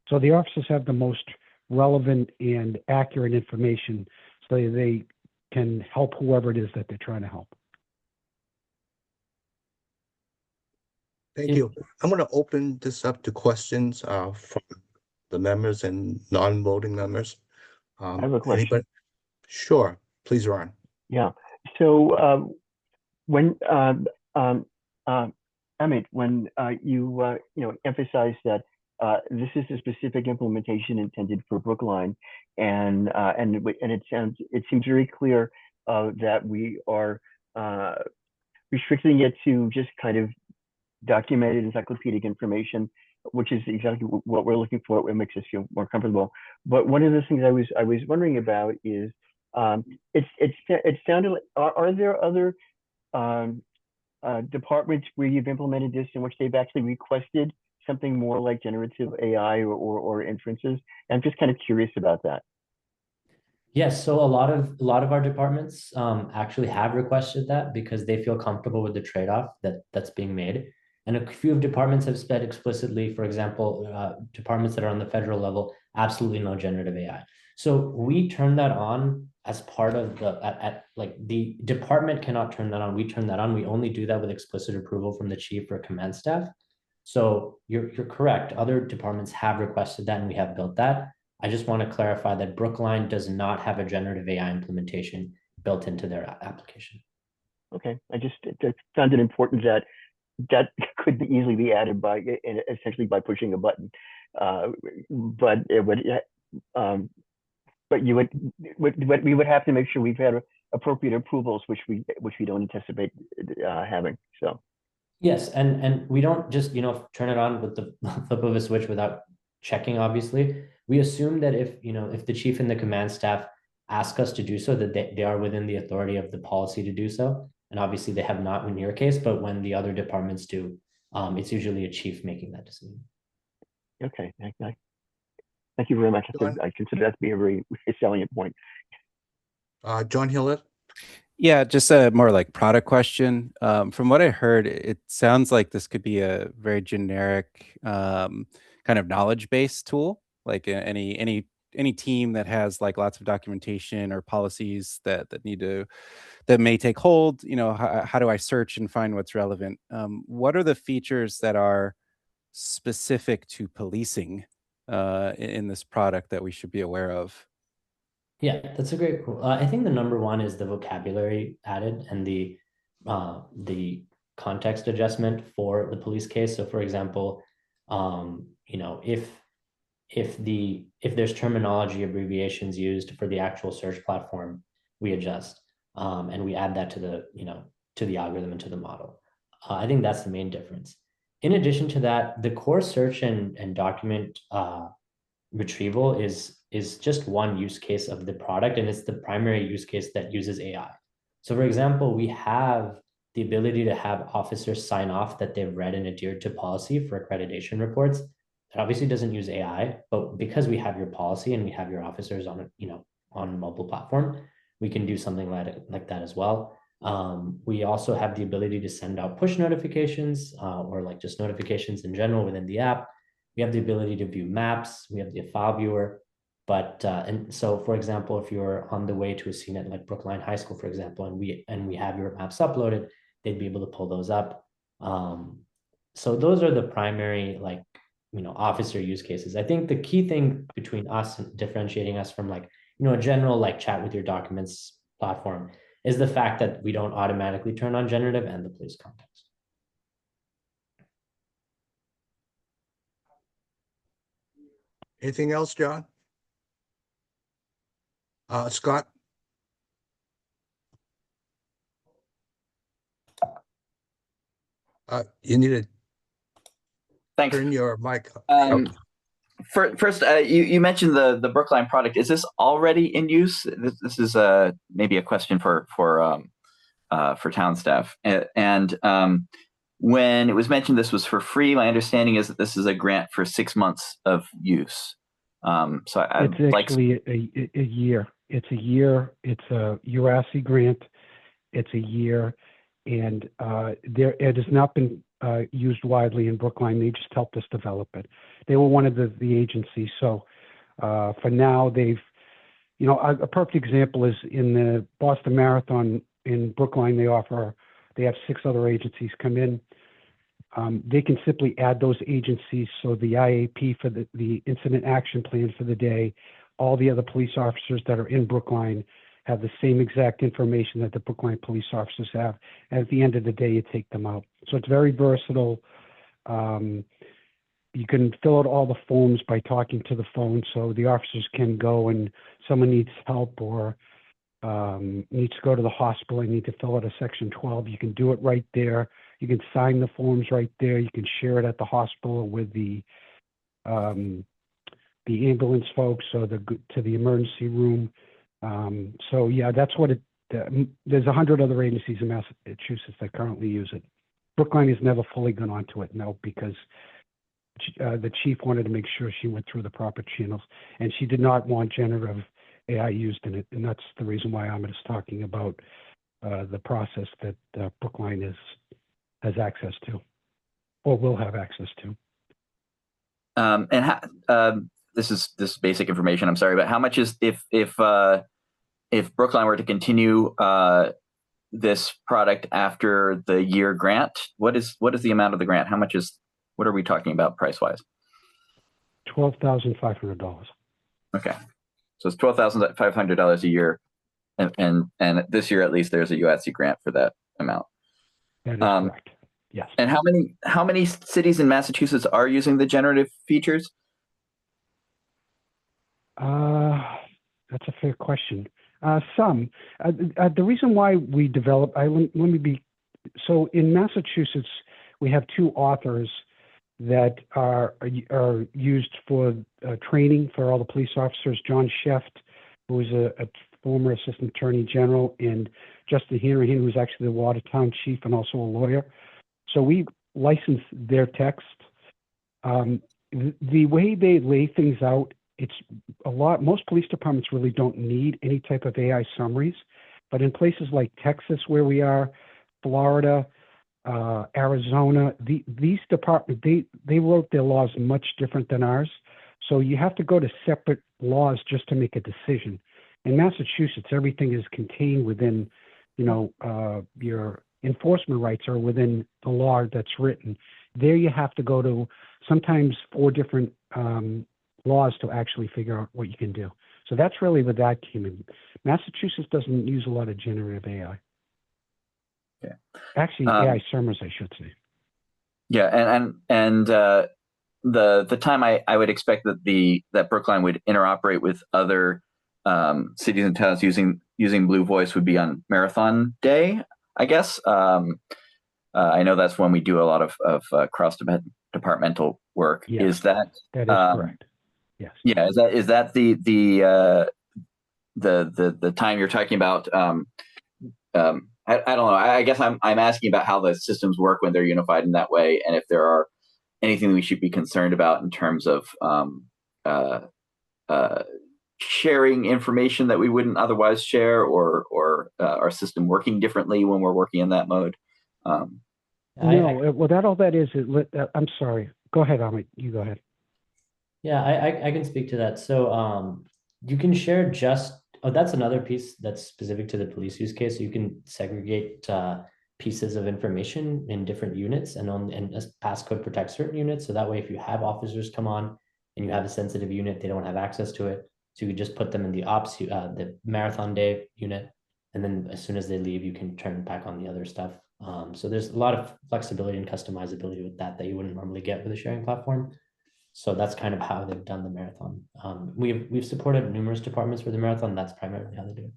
So the officers have the most relevant and accurate information so they can help whoever it is that they're trying to help. Thank you. I'm going to open this up to questions from the members and non-voting members. I have a question. Anybody? Sure, please, Ron. Yeah. So when Amit, when you emphasize that this is a specific implementation intended for Brookline, and it seems very clear that we are restricting it to just kind of documented encyclopedic information, which is exactly what we're looking for. It makes us feel more comfortable. But one of the things I was wondering about is it sounded like, are there other departments where you've implemented this in which they've actually requested something more like generative AI or inferences? I'm just kind of curious about that. Yes, so a lot of our departments actually have requested that because they feel comfortable with the trade-off that's being made. And a few of departments have said explicitly, for example, departments that are on the federal level, absolutely no generative AI. So we turn that on as part of the department cannot turn that on. We turn that on. We only do that with explicit approval from the chief or command staff. So you're correct. Other departments have requested that and we have built that. I just want to clarify that Brookline does not have a generative AI implementation built into their application. Okay, it sounded important that could easily be added by essentially by pushing a button, but it would. But we would have to make sure we've had appropriate approvals, which we don't anticipate having. So. Yes, and we don't just turn it on with the flip of a switch without checking. Obviously, we assume that if the chief and the command staff ask us to do so, that they are within the authority of the policy to do so. And obviously they have not in your case, but when the other departments do, it's usually a chief making that decision. Okay, thank you very much. I consider that to be a very salient point. John Hillett? Yeah, just a more like product question. From what I heard, it sounds like this could be a very generic kind of knowledge-based tool, like any team that has like lots of documentation or policies that may take hold. How do I search and find what's relevant? What are the features that are specific to policing in this product that we should be aware of? Yeah, that's a great. I think the number one is the vocabulary added and the context adjustment for the police case. So, for example, if there's terminology abbreviations used for the actual search platform, we adjust and we add that to the algorithm and to the model. I think that's the main difference. In addition to that, the core search and document retrieval is just one use case of the product, and it's the primary use case that uses AI. So for example, we have the ability to have officers sign off that they've read and adhered to policy for accreditation reports. It obviously doesn't use AI, but because we have your policy and we have your officers on on a mobile platform, we can do something like that as well. We also have the ability to send out push notifications or like just notifications in general within the app. We have the ability to view maps. We have the file viewer. But and so, for example, if you're on the way to a scene at like Brookline High School, for example, and we have your maps uploaded, they'd be able to pull those up. So those are the primary officer use cases. I think the key thing between us and differentiating us from a general chat with your documents platform is the fact that we don't automatically turn on generative and the police context. Anything else, John? Scott? You need to Thanks. turn your mic. First, you mentioned the Brookline product. Is this already in use? This is maybe a question for town staff. And when it was mentioned this was for free, my understanding is that this is a grant for 6 months of use. So it's actually a year. It's a year. It's a URASI grant. It's a year, and it has not been used widely in Brookline. They just helped us develop it. They were one of the agencies. So for now, they've, a perfect example is in the Boston Marathon in Brookline. They have 6 other agencies come in. They can simply add those agencies. So the IAP for the incident action plan for the day, all the other police officers that are in Brookline have the same exact information that the Brookline police officers have. And at the end of the day, you take them out. So it's very versatile. You can fill out all the forms by talking to the phone. So the officers can go and someone needs help or needs to go to the hospital and need to fill out a Section 12. You can do it right there. You can sign the forms right there. You can share it at the hospital with the ambulance folks or to the emergency room. So yeah, that's what there's 100 other agencies in Massachusetts that currently use it. Brookline has never fully gone onto it, no, because the chief wanted to make sure she went through the proper channels, and she did not want generative AI used in it, and that's the reason why I'm just talking about the process that Brookline has access to, or will have access to. This is basic information. I'm sorry, but how much is if Brookline were to continue this product after the year grant? What is the amount of the grant? What are we talking about price wise? $12,500. Okay, so it's $12,500 a year, and this year at least there's a UASC grant for that amount. That is correct. Yes. And how many cities in Massachusetts are using the generative features? That's a fair question. Some. The reason why we developed, so in Massachusetts, we have 2 authors that are used for training for all the police officers. John Sheft, who is a former assistant attorney general, and Justin Hanrahan, who is actually the Watertown chief and also a lawyer. So we license their text. The way they lay things out, most police departments really don't need any type of AI summaries, but in places like Texas, where we are, Florida, Arizona, these departments, they wrote their laws much different than ours. So you have to go to separate laws just to make a decision. In Massachusetts, everything is contained within, your enforcement rights are within the law that's written. There you have to go to sometimes 4 different laws to actually figure out what you can do. So that's really where that came in. Massachusetts doesn't use a lot of generative AI. Okay. Actually, AI summaries, I should say. Yeah, and the time I would expect that Brookline would interoperate with other cities and towns using Blue Voice would be on Marathon Day, I guess. I know that's when we do a lot of cross departmental work. Yes, is that is correct? Yes. Yeah. Is that the time you're talking about I don't know. I guess I'm asking about how the systems work when they're unified in that way, and if there are anything that we should be concerned about in terms of sharing information that we wouldn't otherwise share, or our system working differently when we're working in that mode. No, well, all that is, I'm sorry. Go ahead, Amit. You go ahead. Yeah, I can speak to that. So you can share that's another piece that's specific to the police use case. So you can segregate pieces of information in different units, and passcode protects certain units. So that way, if you have officers come on and you have a sensitive unit, they don't have access to it. So you could just put them in the the marathon day unit, and then as soon as they leave, you can turn back on the other stuff. So there's a lot of flexibility and customizability with that you wouldn't normally get with a sharing platform. So that's kind of how they've done the marathon. We've supported numerous departments for the marathon. That's primarily how they do it.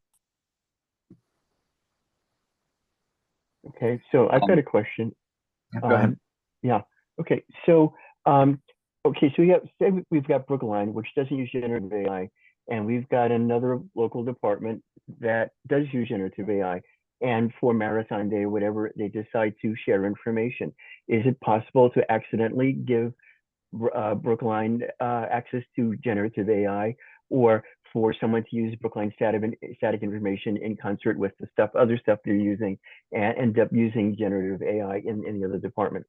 Okay, so I've got a question. Go ahead. Yeah. Okay. So we've got Brookline, which doesn't use generative AI, and we've got another local department that does use generative AI. And for Marathon Day, whatever they decide to share information, is it possible to accidentally give Brookline access to generative AI, or for someone to use Brookline static information in concert with the other stuff they're using, and end up using generative AI in the other department?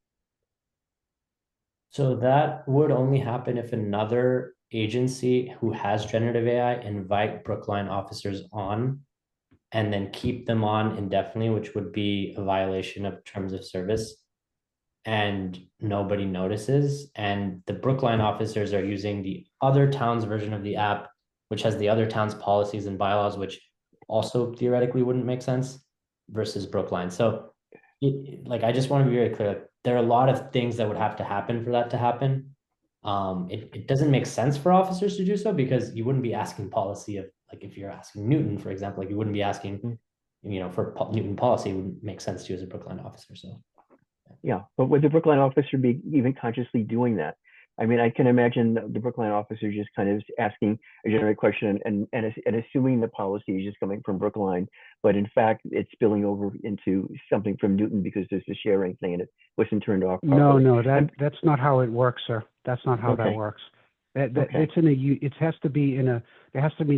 So that would only happen if another agency who has generative AI invite Brookline officers on and then keep them on indefinitely, which would be a violation of terms of service, and nobody notices. And the Brookline officers are using the other town's version of the app, which has the other town's policies and bylaws, which also theoretically wouldn't make sense, versus Brookline. So I just want to be very clear. There are a lot of things that would have to happen for that to happen. It doesn't make sense for officers to do so, because you wouldn't be asking policy of, if you're asking Newton, for example, you wouldn't be asking, for Newton policy, it wouldn't make sense to you as a Brookline officer. So yeah, but would the Brookline officer be even consciously doing that? I mean, I can imagine the Brookline officer just kind of asking a generic question and assuming the policy is just coming from Brookline, but in fact, it's spilling over into something from Newton because there's a sharing thing and it wasn't turned off properly. No, that's not how it works, sir. That's not how that works. It's there has to be an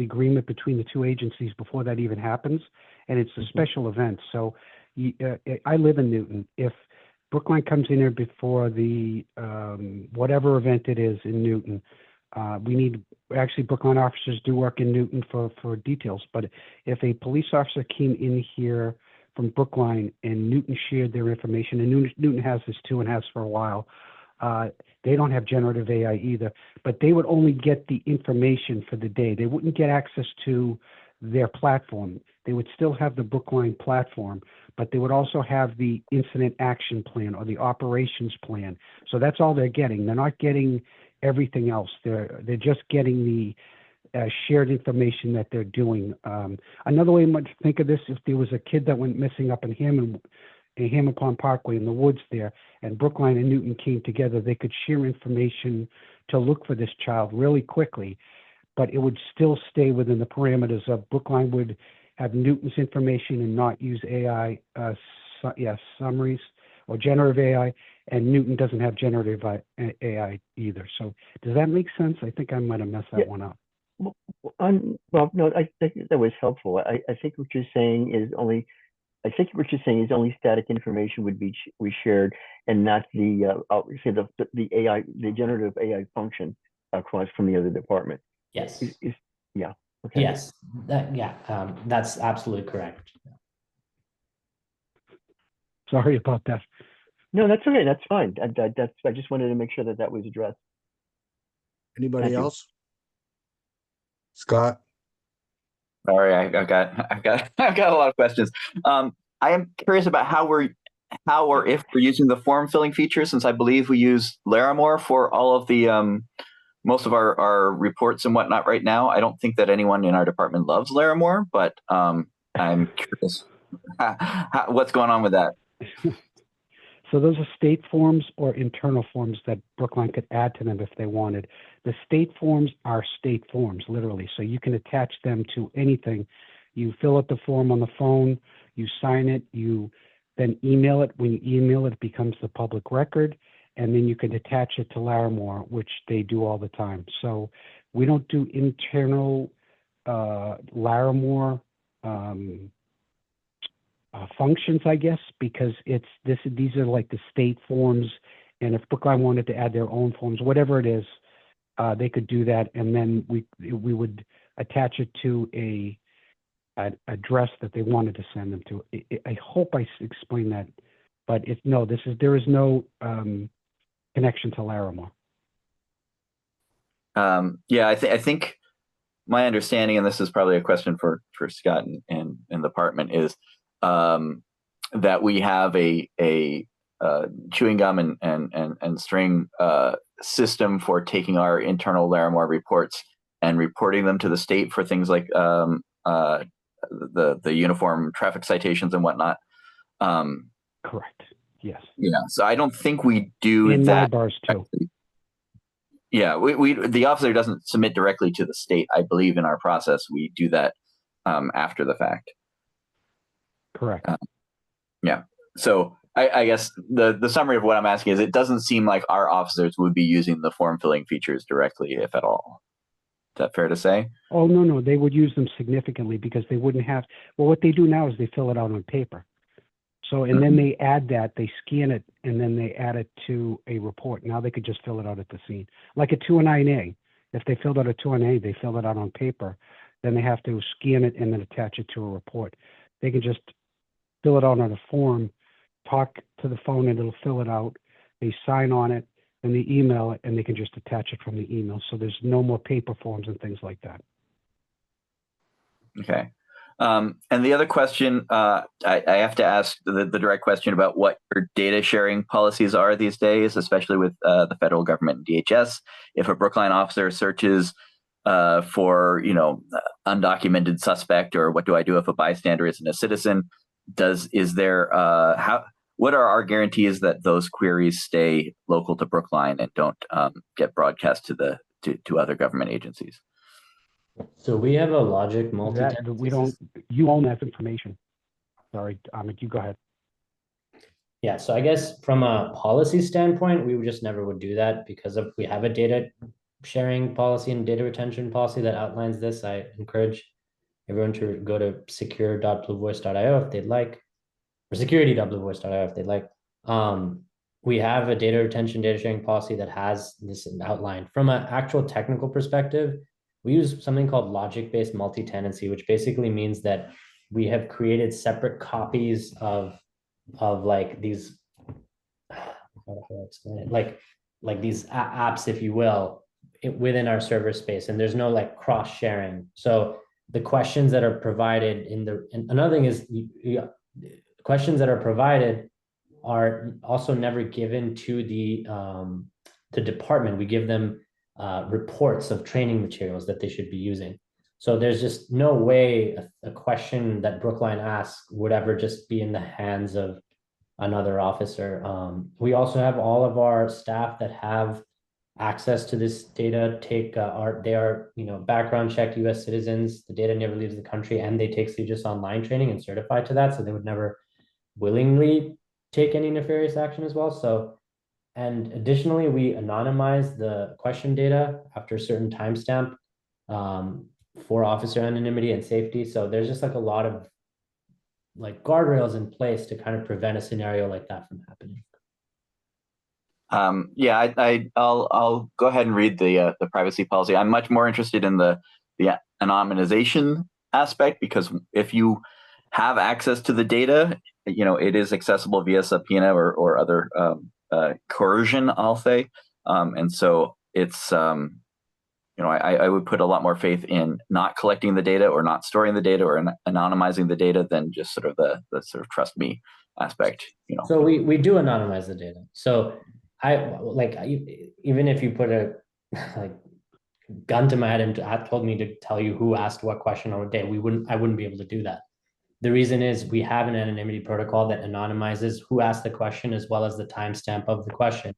agreement between the two agencies before that even happens, and it's a special event. So I live in Newton. If Brookline comes in here before the whatever event it is in Newton, Brookline officers do work in Newton for details. But if a police officer came in here from Brookline and Newton shared their information, and Newton has this too and has for a while, they don't have generative AI either, but they would only get the information for the day. They wouldn't get access to their platform. They would still have the Brookline platform, but they would also have the incident action plan or the operations plan. So that's all they're getting. They're not getting everything else. They're just getting the shared information that they're doing. Another way to think of this, if there was a kid that went missing up in Hammond Pond Parkway in the woods there, and Brookline and Newton came together, they could share information to look for this child really quickly, but it would still stay within the parameters of Brookline would have Newton's information and not use AI, summaries or generative AI, and Newton doesn't have generative AI either. So does that make sense? I think I might have messed that one up. Well, no, I think that was helpful. I think what you're saying is only static information would be shared, and not the AI, the generative AI function across from the other department. Yes. Yeah. Okay. Yes. That's absolutely correct. Sorry about that. No, that's okay. That's fine. I just wanted to make sure that was addressed. Anybody else? Scott? Sorry, I've got a lot of questions. I am curious about how or if we're using the form filling feature, since I believe we use Larimore for all of the most of our reports and whatnot right now. I don't think that anyone in our department loves Larimore, but I'm curious what's going on with that. So those are state forms or internal forms that Brookline could add to them if they wanted. The state forms are state forms, literally. So you can attach them to anything. You fill out the form on the phone, you sign it, you then email it. When you email it, it becomes the public record, and then you can attach it to Larimore, which they do all the time. So we don't do internal Larimore functions, I guess, because these are like the state forms, and if Brookline wanted to add their own forms, whatever it is, they could do that, and then we would attach it to an address that they wanted to send them to. I hope I explained that, but there is no connection to Larimore. Yeah, I think my understanding, and this is probably a question for Scott and the department, is that we have a chewing gum and string system for taking our internal Larimore reports and reporting them to the state for things like the uniform traffic citations and whatnot. Correct. Yes. Yeah. So I don't think we do in that. bars too. Yeah, the officer doesn't submit directly to the state. I believe in our process, we do that after the fact. Correct. Yeah. So I guess the summary of what I'm asking is, it doesn't seem like our officers would be using the form filling features directly, if at all. Is that fair to say? Oh, no, they would use them significantly because they wouldn't have, well, what they do now is they fill it out on paper. So, and then they add that, they scan it, and then they add it to a report. Now they could just fill it out at the scene. Like a 209A. If they filled out a 209A, they fill it out on paper. Then they have to scan it and then attach it to a report. They can just fill it out on a form, talk to the phone, and it'll fill it out. They sign on it, and they email it, and they can just attach it from the email. So there's no more paper forms and things like that. Okay. And the other question, I have to ask the direct question about what your data sharing policies are these days, especially with the federal government and DHS. If a Brookline officer searches for, undocumented suspect, or what do I do if a bystander isn't a citizen? What are our guarantees that those queries stay local to Brookline and don't get broadcast to other government agencies? So we have a logic multi-tenancy. You own that information. Sorry, Amit, you go ahead. Yeah, so I guess from a policy standpoint, we just never would do that because we have a data sharing policy and data retention policy that outlines this. I encourage everyone to go to secure.bluevoice.io if they'd like, or security.bluevoice.io if they'd like. We have a data retention, data sharing policy that has this outlined. From an actual technical perspective, we use something called logic-based multi-tenancy, which basically means that we have created separate copies of like these, how do I explain it? Like these apps, if you will, within our server space, and there's no like cross sharing. So the questions that are provided and another thing is questions that are provided are also never given to the department. We give them reports of training materials that they should be using. So there's just no way a question that Brookline asks would ever just be in the hands of another officer. We also have all of our staff that have access to this data they are background checked U.S. citizens. The data never leaves the country, and they take CJIS online training and certify to that, so they would never willingly take any nefarious action as well. So, and additionally, we anonymize the question data after a certain timestamp for officer anonymity and safety. So there's just like a lot of like guardrails in place to kind of prevent a scenario like that from happening. I'll go ahead and read the privacy policy. I'm much more interested in the anonymization aspect, because if you have access to the data, it is accessible via subpoena or other coercion, I'll say. And so it's, I would put a lot more faith in not collecting the data or not storing the data or anonymizing the data than just sort of the sort of trust me aspect. So we do anonymize the data. So even if you put a gun to my head and told me to tell you who asked what question on what day, I wouldn't be able to do that. The reason is we have an anonymity protocol that anonymizes who asked the question as well as the timestamp of the question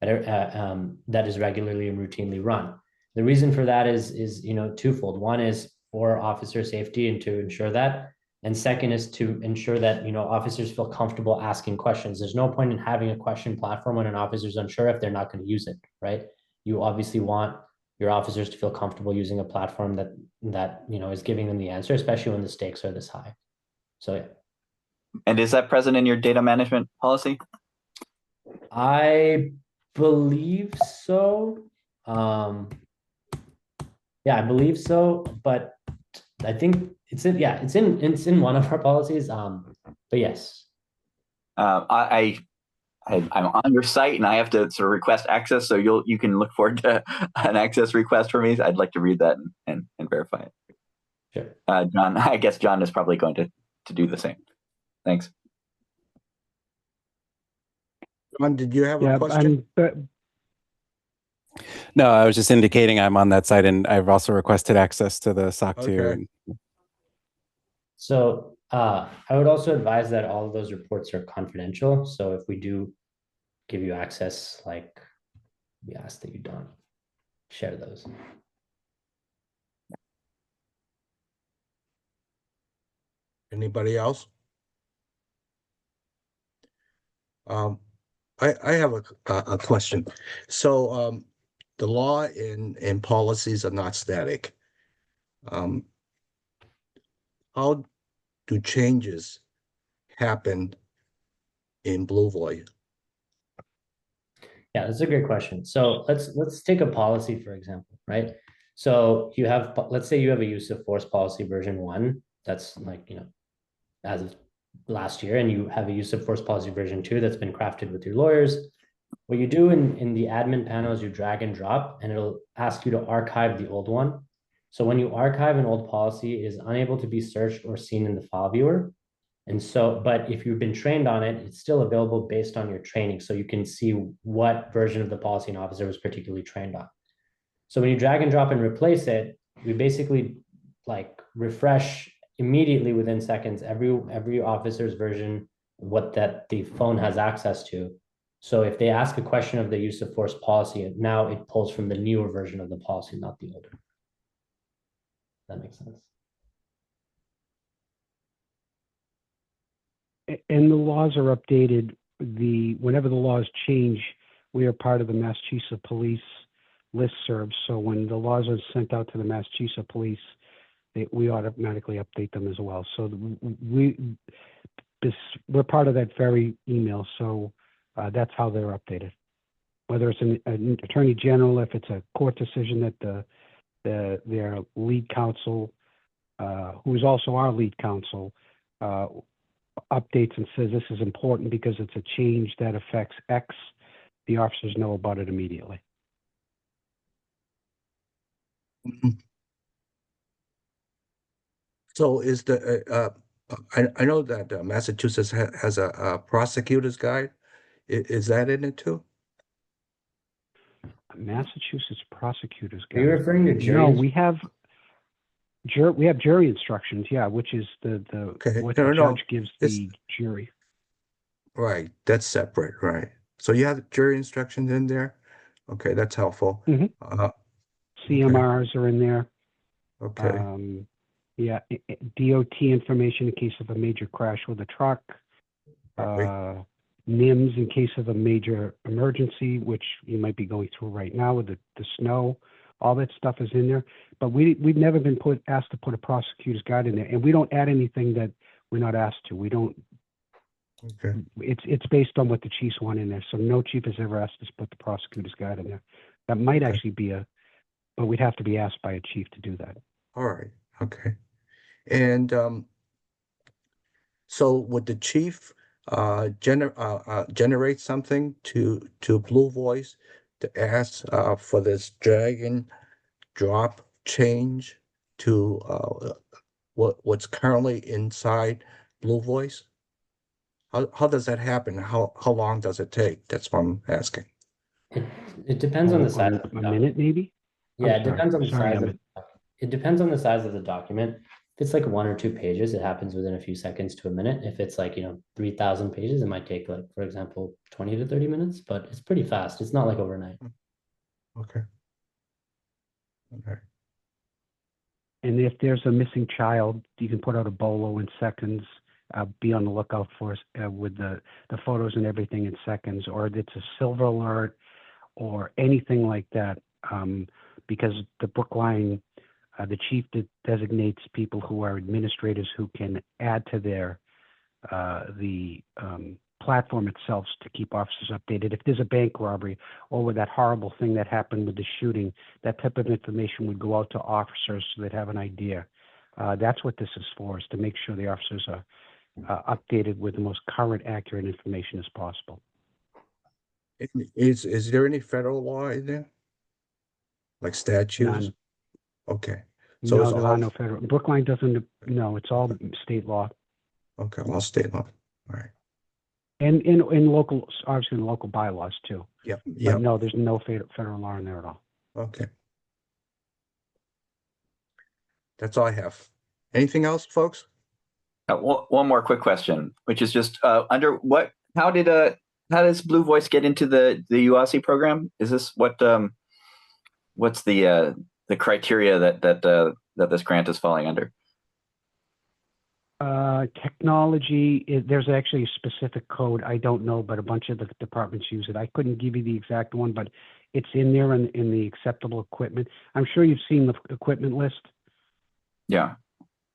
that is regularly and routinely run. The reason for that is twofold. One is for officer safety and to ensure that, And second is to ensure that, officers feel comfortable asking questions. There's no point in having a question platform when an officer's unsure if they're not going to use it, right? You obviously want your officers to feel comfortable using a platform that is giving them the answer, especially when the stakes are this high. So yeah. And is that present in your data management policy? I believe so. Yeah, I believe so, but I think it's in one of our policies. But yes. I'm on your site and I have to sort of request access, so you can look forward to an access request for me. I'd like to read that and verify it. Sure. John, I guess John is probably going to do the same. Thanks. John, did you have a question? No, I was just indicating I'm on that site, and I've also requested access to the SOC 2. Okay. So I would also advise that all of those reports are confidential. So if we do give you access, like, we ask that you don't share those. Anybody else? I have a question. So the law and policies are not static. How do changes happen in Blue Voice? Yeah, that's a great question. So let's take a policy, for example, right? So let's say you have a use of force policy version 1, that's like, as of last year, and you have a use of force policy version 2 that's been crafted with your lawyers. What you do in the admin panel is you drag and drop, and it'll ask you to archive the old one. So when you archive an old policy, it is unable to be searched or seen in the file viewer. And so, but if you've been trained on it, it's still available based on your training. So you can see what version of the policy an officer was particularly trained on. So when you drag and drop and replace it, we basically like refresh immediately within seconds every officer's version, what that the phone has access to. So if they ask a question of the use of force policy, now it pulls from the newer version of the policy, not the older. That makes sense. And the laws are updated. Whenever the laws change, we are part of the Massachusetts Police listserv. So when the laws are sent out to the Massachusetts Police, we automatically update them as well. So we're part of that very email. So that's how they're updated. Whether it's an attorney general, if it's a court decision that their lead counsel, who is also our lead counsel, updates and says this is important because it's a change that affects X, the officers know about it immediately. So is I know that Massachusetts has a prosecutor's guide. Is that in it too? Massachusetts prosecutor's guide. Are you referring to jury? No, we have jury instructions. Yeah, which is what the judge gives the jury. Right, that's separate, right? So you have jury instructions in there. Okay, that's helpful. CMRs are in there. Okay. Yeah, DOT information in case of a major crash with a truck. NIMS in case of a major emergency, which you might be going through right now with the snow. All that stuff is in there. But we've never been asked to put a prosecutor's guide in there, and we don't add anything that we're not asked to. We don't. Okay. It's based on what the chiefs want in there. So no chief has ever asked us to put the prosecutor's guide in there. That might actually be but we'd have to be asked by a chief to do that. All right. Okay. And so would the chief generate something to Blue Voice to ask for this drag and drop change to what's currently inside Blue Voice? How does that happen? How long does it take? That's what I'm asking. It depends on the size of the document. A minute, maybe? Yeah, it depends on the size of it depends on the size of the document. If it's like 1 or 2 pages, it happens within a few seconds to a minute. If it's like, 3,000 pages, it might take, like, for example, 20 to 30 minutes, but it's pretty fast. It's not like overnight. Okay. Okay. And if there's a missing child, you can put out a bolo in seconds. Be on the lookout for with the photos and everything in seconds, or it's a silver alert or anything like that, because the Brookline, the chief designates people who are administrators who can add to their the platform itself to keep officers updated. If there's a bank robbery or with that horrible thing that happened with the shooting, that type of information would go out to officers so they'd have an idea. That's what this is for, is to make sure the officers are updated with the most current, accurate information as possible. Is there any federal law in there? Like statutes? None. Okay. So No, it's there all, are no federal. Brookline doesn't, no, it's all state law. okay, all state law. All right. And in local, obviously in local bylaws too. Yep. But Yep. no, there's no federal law in there at all. Okay. That's all I have. Anything else, folks? One more quick question, which is just under what? How does Blue Voice get into the UASI program? Is this what's the criteria that this grant is falling under? Technology, there's actually a specific code. I don't know, but a bunch of the departments use it. I couldn't give you the exact one, but it's in there in the acceptable equipment. I'm sure you've seen the equipment list. Yeah.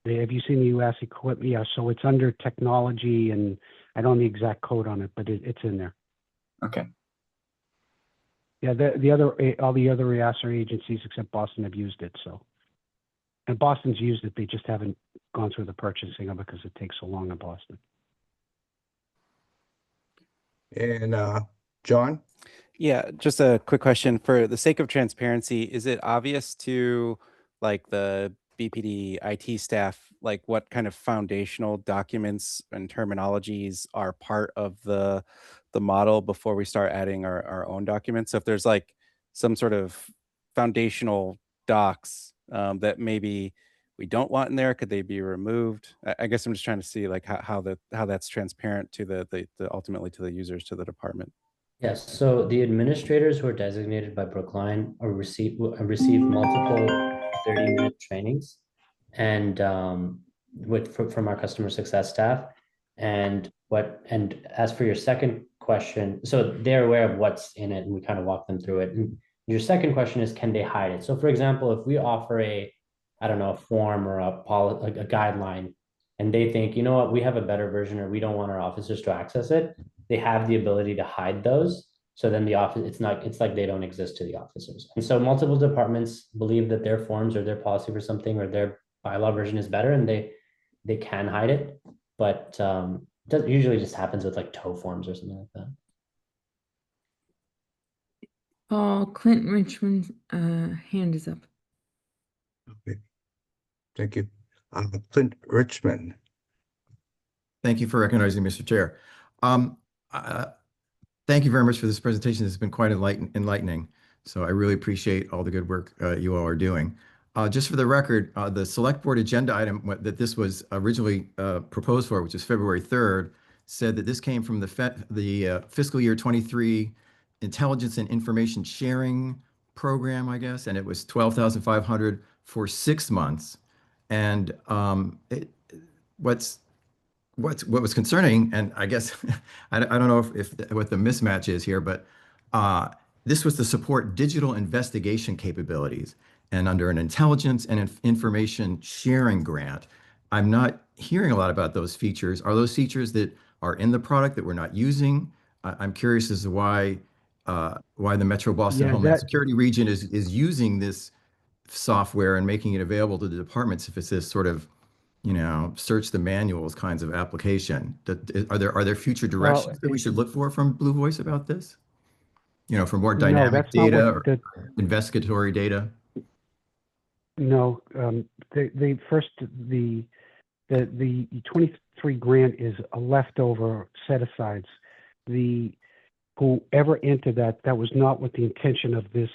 Have you seen the UASI equipment? Yeah, so it's under technology, and I don't know the exact code on it, but it's in there. Okay. Yeah, all the other EASA agencies except Boston have used it. So, and Boston's used it. They just haven't gone through the purchasing of it because it takes so long in Boston. And John? Yeah, just a quick question. For the sake of transparency, is it obvious to like the BPD IT staff, like what kind of foundational documents and terminologies are part of the model before we start adding our own documents? So if there's like some sort of foundational docs that maybe we don't want in there, could they be removed? I guess I'm just trying to see like how that's transparent to the ultimately to the users, to the department. Yes, so the administrators who are designated by Brookline are receive multiple 30-minute trainings and from our customer success staff. And as for your second question, so they're aware of what's in it and we kind of walk them through it. And your second question is, can they hide it? So for example, if we offer a form or a guideline, and they think, you know what, we have a better version or we don't want our officers to access it, they have the ability to hide those. So then the office, it's like they don't exist to the officers. And so multiple departments believe that their forms or their policy for something or their bylaw version is better, and they can hide it. But it usually just happens with like tow forms or something like that. Paul, Clint Richmond's hand is up. Okay. Thank you. Clint Richmond. Thank you for recognizing me, Mr. Chair. Thank you very much for this presentation. It's been quite enlightening. So I really appreciate all the good work you all are doing. Just for the record, the select board agenda item that this was originally proposed for, which is February 3rd, said that this came from the fiscal year 23 Intelligence and Information Sharing Program, I guess, and it was $12,500 for 6 months. And what was concerning, and I guess I don't know if what the mismatch is here, but this was to support digital investigation capabilities. And under an intelligence and information sharing grant, I'm not hearing a lot about those features. Are those features that are in the product that we're not using? I'm curious as to why the Metro Boston Homeland Security region is using this software and making it available to the departments if it's this sort of, search the manuals kinds of application. Are there future directions that we should look for from Blue Voice about this? For more dynamic data or investigatory data? No, the 23 grant is a leftover set asides. Whoever entered that was not what the intention of this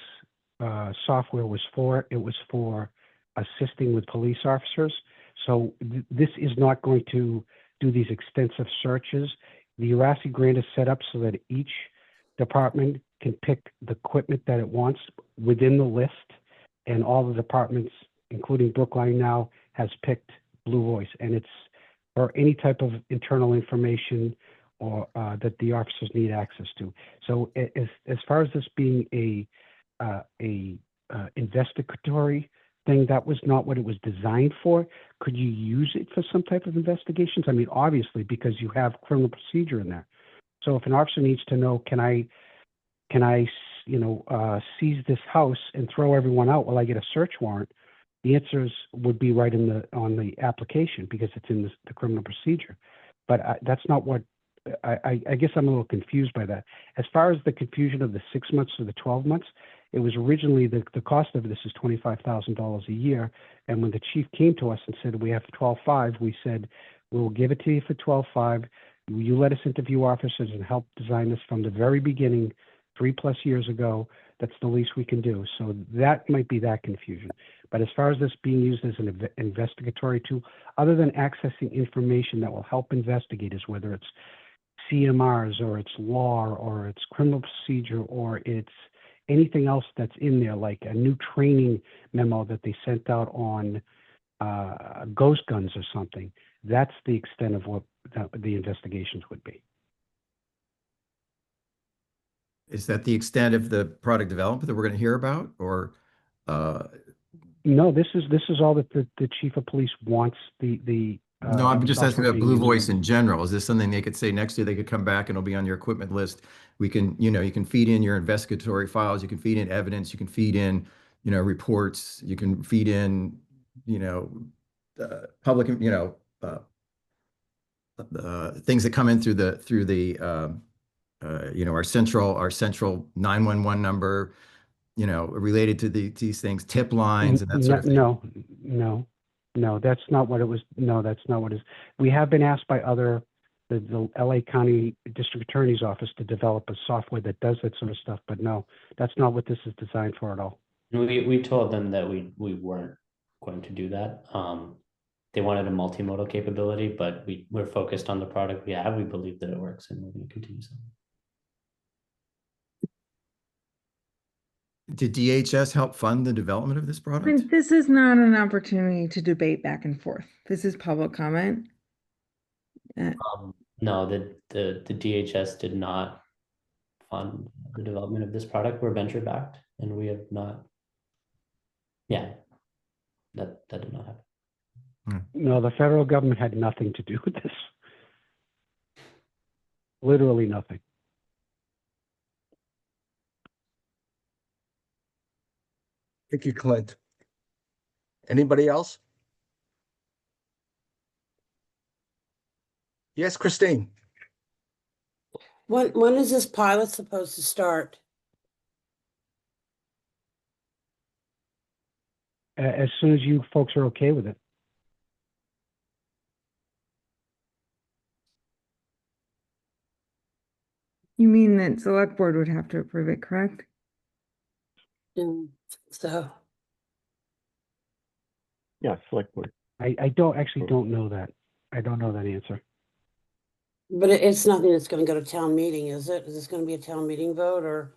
software was for. It was for assisting with police officers. So this is not going to do these extensive searches. The UASI grant is set up so that each department can pick the equipment that it wants within the list, and all the departments including Brookline now, has picked Blue Voice, and it's for any type of internal information or that the officers need access to. So as far as this being a investigatory thing, that was not what it was designed for. Could you use it for some type of investigations? I mean, obviously, because you have criminal procedure in there. So if an officer needs to know, can I seize this house and throw everyone out while I get a search warrant? The answers would be right on the application because it's in the criminal procedure. But that's not what I guess I'm a little confused by that. As far as the confusion of the 6 months or the 12 months, it was originally the cost of this is $25,000 a year. And when the chief came to us and said we have 12.5, we said we'll give it to you for 12.5. You let us interview officers and help design this from the very beginning, 3+ years ago. That's the least we can do. So that might be that confusion. But as far as this being used as an investigatory tool, other than accessing information that will help investigators, whether it's CMRs or it's law or it's criminal procedure or it's anything else that's in there, like a new training memo that they sent out on ghost guns or something, that's the extent of what the investigations would be. Is that the extent of the product development that we're going to hear about, or? No, this is all that the chief of police wants. No, I'm just asking about Blue Voice in general. Is this something they could say next year? They could come back and it'll be on your equipment list. We can, you can feed in your investigatory files. You can feed in evidence. You can feed in, reports. You can feed in, public, things that come in through the our central 911 number, related to these things, tip lines and that sort of thing. No, that's not what it was. No, that's not what it is. We have been asked by the LA County District Attorney's Office to develop a software that does that sort of stuff, but no, that's not what this is designed for at all. We told them that we weren't going to do that. They wanted a multimodal capability, but we're focused on the product we have. We believe that it works, and we're going to continue so. Did DHS help fund the development of this product? This is not an opportunity to debate back and forth. This is public comment. No, the DHS did not fund the development of this product. We're venture backed, and we have not. Yeah, that did not happen. No, the federal government had nothing to do with this. Literally nothing. Thank you, Clint. Anybody else? Yes, Christine. When is this pilot supposed to start? As soon as you folks are okay with it. You mean that select board would have to approve it, correct? So. Yeah, select board. I don't know that. I don't know that answer. But it's nothing that's going to go to town meeting, is it? Is this going to be a town meeting vote or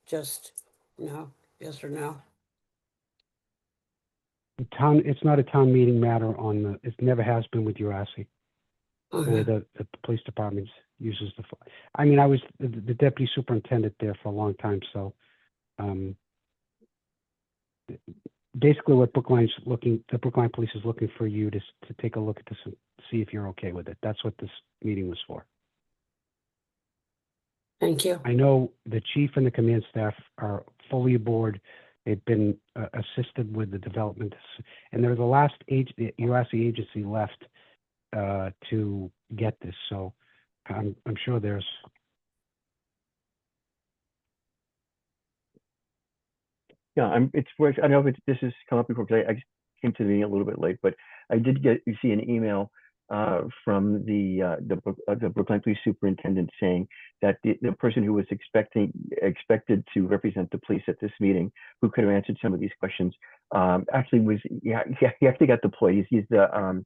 just no? Yes or no? It's not a town meeting matter it never has been with UASI. Okay. Where the police department uses I mean, I was the deputy superintendent there for a long time, so basically what the Brookline Police is looking for you to take a look at this and see if you're okay with it. That's what this meeting was for. Thank you. I know the chief and the command staff are fully aboard. They've been assisted with the development, and they're the last UASI agency left to get this. So I'm sure there's. Yeah, it's worth. I know this has come up before because I just came to the meeting a little bit late, but I did see an email from the Brookline Police Superintendent saying that the person who was expected to represent the police at this meeting, who could have answered some of these questions, actually was he actually got deployed. He's in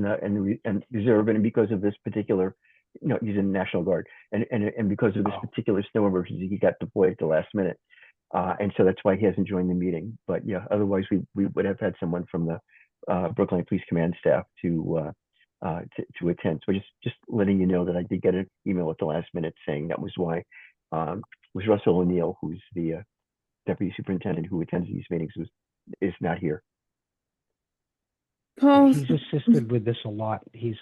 the reserve, and because of this particular. He's in the National Guard, and because of this particular snow emergency, he got deployed at the last minute. And so that's why he hasn't joined the meeting. But yeah, otherwise we would have had someone from the Brookline Police Command staff to attend. So just letting you know that I did get an email at the last minute saying that was why. It was Russell O'Neill, who's the deputy superintendent who attends these meetings, is not here. Paul, He's assisted with this a lot. He's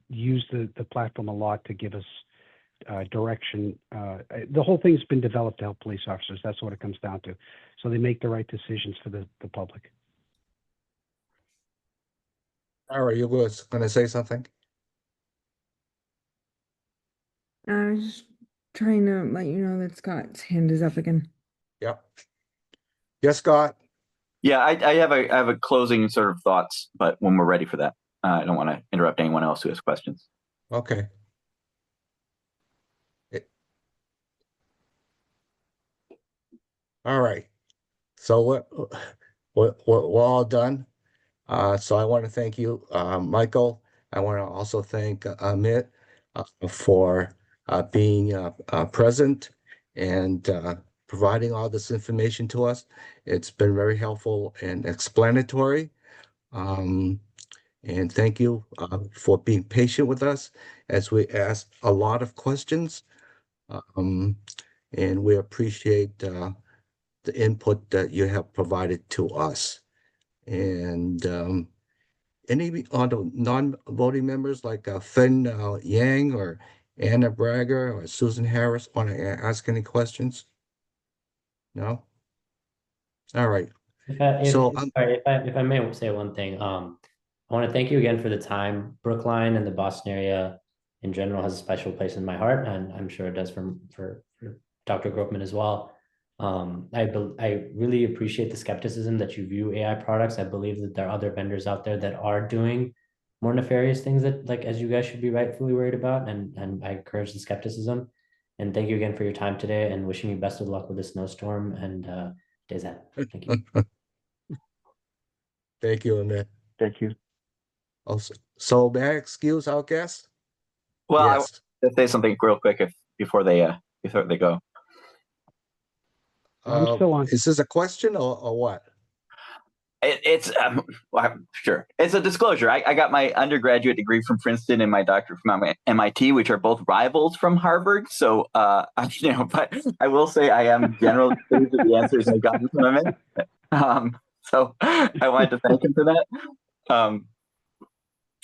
used the platform a lot to give us direction. The whole thing's been developed to help police officers. That's what it comes down to. So they make the right decisions for the public. All right, you was going to say something? I was just trying to let you know that Scott's hand is up again. Yep. Yes, Scott? Yeah, I have a closing sort of thoughts, but when we're ready for that, I don't want to interrupt anyone else who has questions. Okay. All right. So we're all done. So I want to thank you, Michael. I want to also thank Amit for being present and providing all this information to us. It's been very helpful and explanatory. And thank you for being patient with us as we ask a lot of questions. And we appreciate the input that you have provided to us. And any other non-voting members like Finn Yang or Anna Braga or Susan Harris want to ask any questions? No? All right. If I may say one thing, I want to thank you again for the time. Brookline and the Boston area in general has a special place in my heart, and I'm sure it does for Dr. Gropeman as well. I really appreciate the skepticism that you view AI products. I believe that there are other vendors out there that are doing more nefarious things that, like, as you guys should be rightfully worried about, and I encourage the skepticism. And thank you again for your time today, and wishing you best of luck with the snowstorm and days ahead. Thank you. Thank you, Amit. Thank you. Also, so may I excuse our guest? Well, Yes. I want to say something real quick before they go. I'm still on. Is this a question or what? It's sure. It's a disclosure. I got my undergraduate degree from Princeton and my doctorate from MIT, which are both rivals from Harvard. So, but I will say I am generally pleased with the answers I got from him. So I wanted to thank him for that.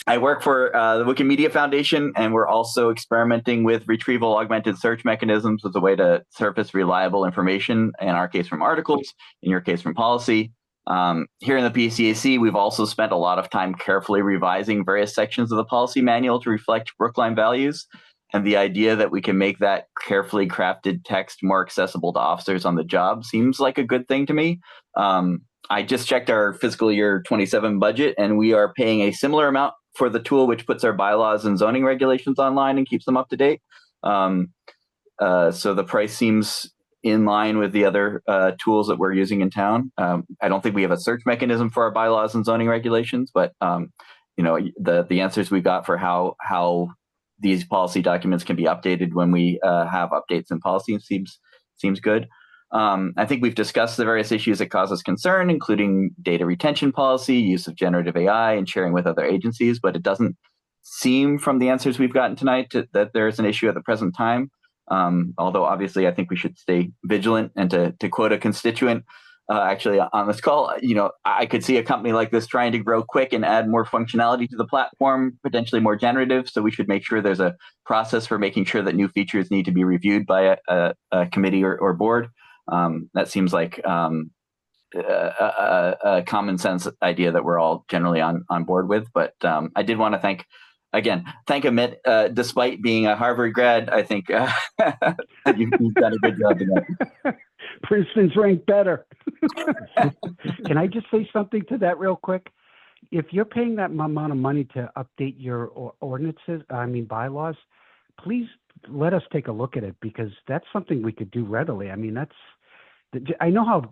I work for the Wikimedia Foundation, and we're also experimenting with retrieval augmented search mechanisms as a way to surface reliable information, in our case from articles, in your case from policy. Here in the PCAC, we've also spent a lot of time carefully revising various sections of the policy manual to reflect Brookline values. And the idea that we can make that carefully crafted text more accessible to officers on the job seems like a good thing to me. I just checked our fiscal year 27 budget, and we are paying a similar amount for the tool which puts our bylaws and zoning regulations online and keeps them up to date. So the price seems in line with the other tools that we're using in town. I don't think we have a search mechanism for our bylaws and zoning regulations, but the answers we got for how these policy documents can be updated when we have updates in policy seems good. I think we've discussed the various issues that cause us concern, including data retention policy, use of generative AI, and sharing with other agencies, but it doesn't seem from the answers we've gotten tonight that there's an issue at the present time. Although obviously I think we should stay vigilant, and to quote a constituent actually on this call, I could see a company like this trying to grow quick and add more functionality to the platform, potentially more generative. So we should make sure there's a process for making sure that new features need to be reviewed by a committee or board. That seems like a common sense idea that we're all generally on board with. But I did want to thank Amit. Despite being a Harvard grad, I think you've done a good job tonight. Princeton's ranked better. Can I just say something to that real quick? If you're paying that amount of money to update your bylaws, please let us take a look at it, because that's something we could do readily. I mean, I know how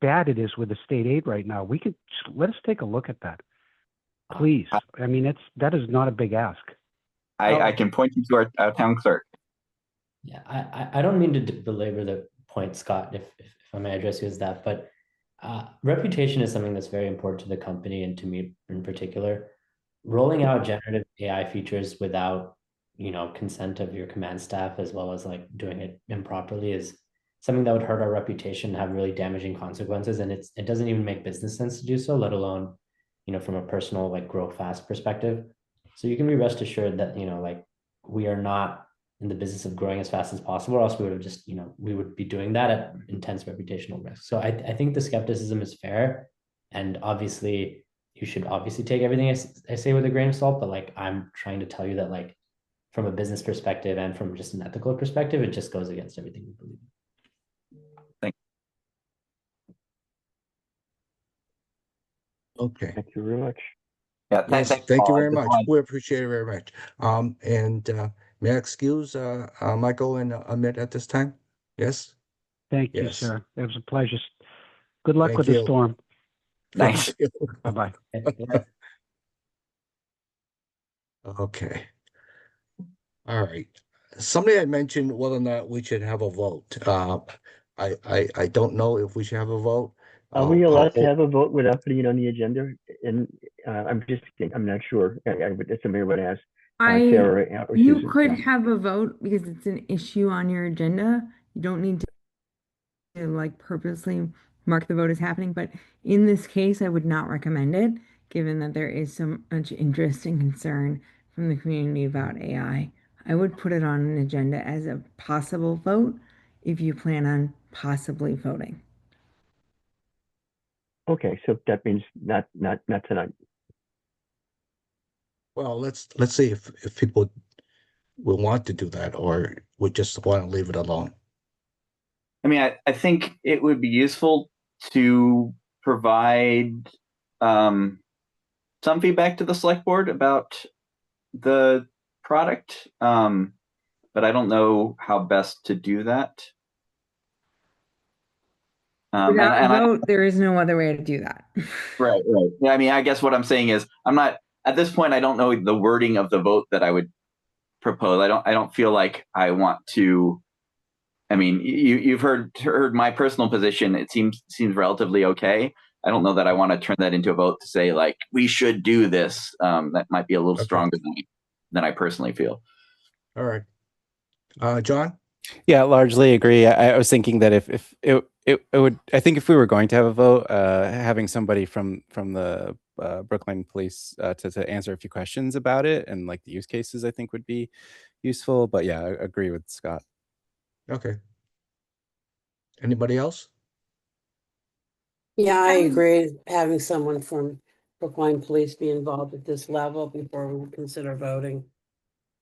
bad it is with the state aid right now. Let us take a look at that, please. I mean, that is not a big ask. I can point you to our town clerk. Yeah, I don't mean to belabor the point, Scott, if I may address you as that, but reputation is something that's very important to the company and to me in particular. Rolling out generative AI features without, consent of your command staff, as well as like doing it improperly, is something that would hurt our reputation, have really damaging consequences, and it doesn't even make business sense to do so, let alone, from a personal like grow fast perspective. So you can be rest assured that like we are not in the business of growing as fast as possible, or else we would have just, we would be doing that at intense reputational risk. So I think the skepticism is fair, and obviously you should obviously take everything I say with a grain of salt, but like I'm trying to tell you that like from a business perspective and from just an ethical perspective, it just goes against everything we believe in. Okay. Thank you very much. Yeah, Yes, thanks, thank you Paul. I very just much. wanted- We appreciate it very much. And may I excuse Michael and Amit at this time? Yes? Thank you, Yes. sir. It was a pleasure. Good luck Thank with you. the storm. Thanks. Thank you. Bye-bye. Okay. All right. Somebody had mentioned whether or not we should have a vote. I don't know if we should have a vote. Are we allowed to I'll- have a vote without putting it on the agenda? And I'm not sure. If somebody would ask Sarah or You Susan. could Yeah. have a vote because it's an issue on your agenda. You don't need to like purposely mark the vote as happening, but in this case, I would not recommend it, given that there is so much interest and concern from the community about AI. I would put it on an agenda as a possible vote if you plan on possibly voting. Okay, so that means not tonight. Well, let's see if people will want to do that or would just want to leave it alone. I mean, I think it would be useful to provide some feedback to the select board about the product, but I don't know how best to do that. Without a vote, there is no other way to do that. Right. Yeah, I mean, I guess what I'm saying is I'm not at this point. I don't know the wording of the vote that I would propose. I don't feel like I want to. I mean, you've heard my personal position. It seems relatively okay. I don't know that I want to turn that into a vote to say like we should do this. That might be a little stronger than I personally feel. All right. John? Yeah, largely agree. I was thinking that if it would, I think if we were going to have a vote, having somebody from the Brookline Police to answer a few questions about it and like the use cases, I think would be useful. But yeah, I agree with Scott. Okay. Anybody else? Yeah, I agree. Having someone from Brookline Police be involved at this level before we consider voting.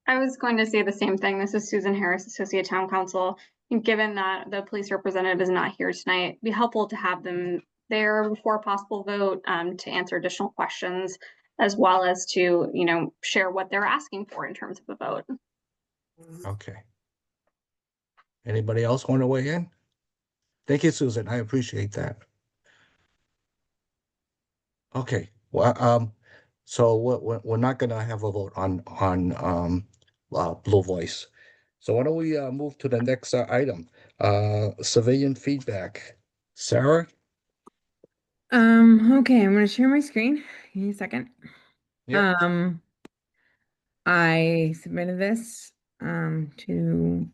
I was going to say the same thing. This is Susan Harris, Associate Town Council. And given that the police representative is not here tonight, it'd be helpful to have them there before a possible vote to answer additional questions, as well as to, share what they're asking for in terms of a vote. Okay. Anybody else want to weigh in? Thank you, Susan. I appreciate that. Okay. Well, so we're not going to have a vote on Blue Voice. So why don't we move to the next item? Civilian feedback. Sarah? Okay, I'm gonna share my screen. Give me a second. Yep. I submitted this to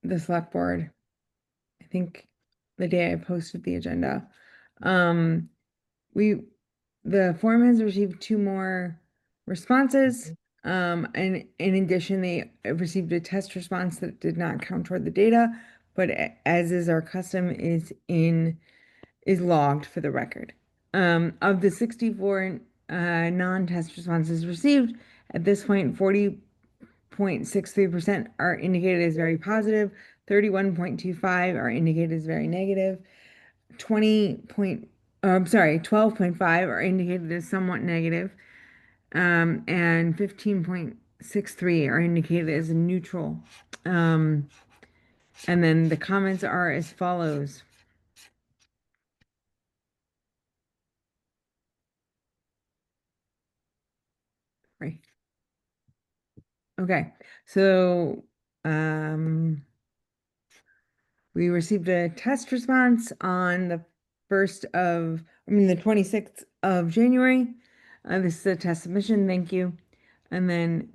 the select board, I think the day I posted the agenda. The form has received 2 more responses. And in addition, they received a test response that did not count toward the data, but as is our custom, is logged for the record. Of the 64 non-test responses received, at this point, 40.63% are indicated as very positive, 31.25 are indicated as very negative, 12.5 are indicated as somewhat negative, and 15.63 are indicated as neutral. And then the comments are as follows. Right. Okay, so We received a test response on the 26th of January. This is a test submission, thank you. And then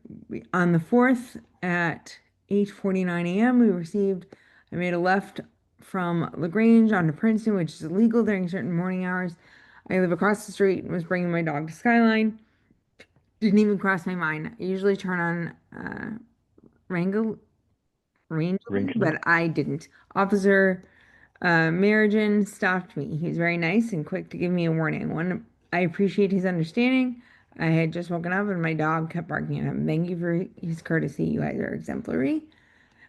on the 4th at 8:49 a.m., I made a left from LaGrange onto Princeton, which is illegal during certain morning hours. I live across the street and was bringing my dog to Skyline. Didn't even cross my mind. I usually turn on Rangeley, but I didn't. Officer Marijan stopped me. He was very nice and quick to give me a warning. I appreciate his understanding. I had just woken up and my dog kept barking at him. Thank you for his courtesy. You guys are exemplary.